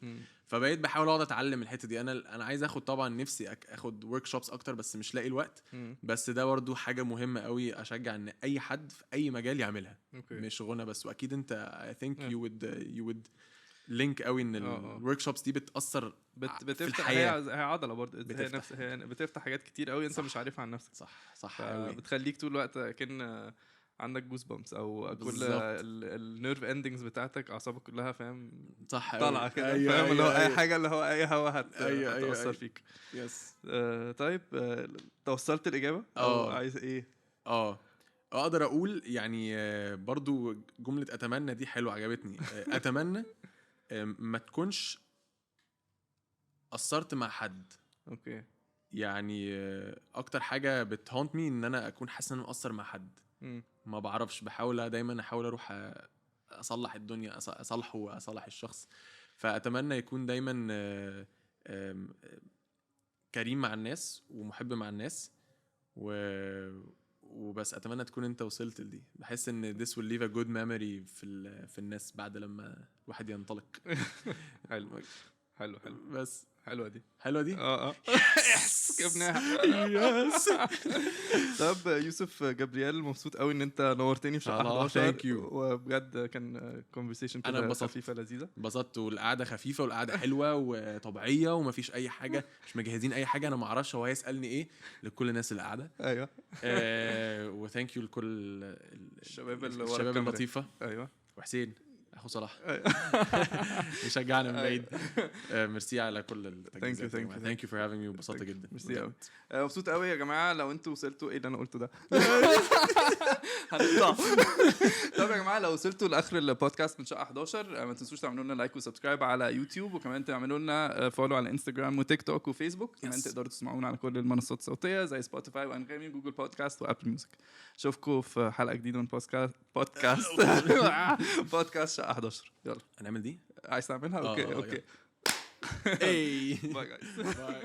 فبقيت بحاول اقعد اتعلم الحته دي. انا عايز اخد طبعا نفسي اخد ورك شوبس اكتر بس مش لاقي الوقت. بس ده برضو حاجه مهمه قوي اشجع ان اي حد في اي مجال يعملها. مش غنى بس. واكيد انت I think you would لينك قوي ان الورك شوبس دي بتاثر في الحياه. هي عضله برضه. هي نفس هي بتفتح حاجات كتير قوي انت مش عارفها عن نفسك. صح بتخليك طول الوقت كأن عندك جوز بامس او كل النيرف اندنجز بتاعتك اعصابك كلها فاهم صح طالعه كده. فاهم اللي هو اي حاجه اللي هو اي هوا هتاثر فيك. يس. طيب توصلت الاجابه او عايز ايه؟ اقدر اقول يعني برضو جمله اتمنى دي حلوه عجبتني. اتمنى ما تكونش قصرت مع حد. اوكي. يعني اكتر حاجه بتهونت مي ان انا اكون حاسس ان انا مقصر مع حد. ما بعرفش. بحاول دايما احاول اروح اصلح الدنيا، اصلحه واصلح الشخص. فاتمنى يكون دايما كريم مع الناس ومحب مع الناس وبس. اتمنى تكون انت وصلت لدي. بحس ان this will leave a good memory في الناس بعد لما الواحد ينطلق. حلو بس حلوه دي جبناها. يس. طب يوسف جابرييل مبسوط قوي ان انت نورتني في شقه 11. وبجد كان كونفرسيشن كده خفيفه لذيذه. انبسطت والقعده خفيفه والقعده حلوه وطبيعيه ومفيش اي حاجه. مش مجهزين اي حاجه. انا ما اعرفش هو هيسالني ايه لكل الناس اللي قاعده. ايوه. وثانك يو لكل الشباب اللطيفه. ايوه. وحسين اخو صلاح يشجعنا من بعيد. ميرسي على كل التجهيزات. ثانك يو فور هافينج مي. وبسطت جدا. ميرسي قوي. مبسوط قوي يا جماعه. لو انتوا وصلتوا ايه اللي انا قلته ده طب يا جماعه لو وصلتوا لاخر البودكاست من شقه 11 ما تنسوش تعملوا لنا لايك وسبسكرايب على يوتيوب، وكمان تعملوا لنا فولو على انستغرام وتيك توك وفيسبوك. كمان تقدروا تسمعونا على كل المنصات الصوتيه زي سبوتيفاي وانغامي وجوجل بودكاست وابل ميوزك. اشوفكم في حلقه جديده من بودكاست شقه 11. يلا هنعمل دي. عايز تعملها؟ اوكي. اي باي جايز. باي.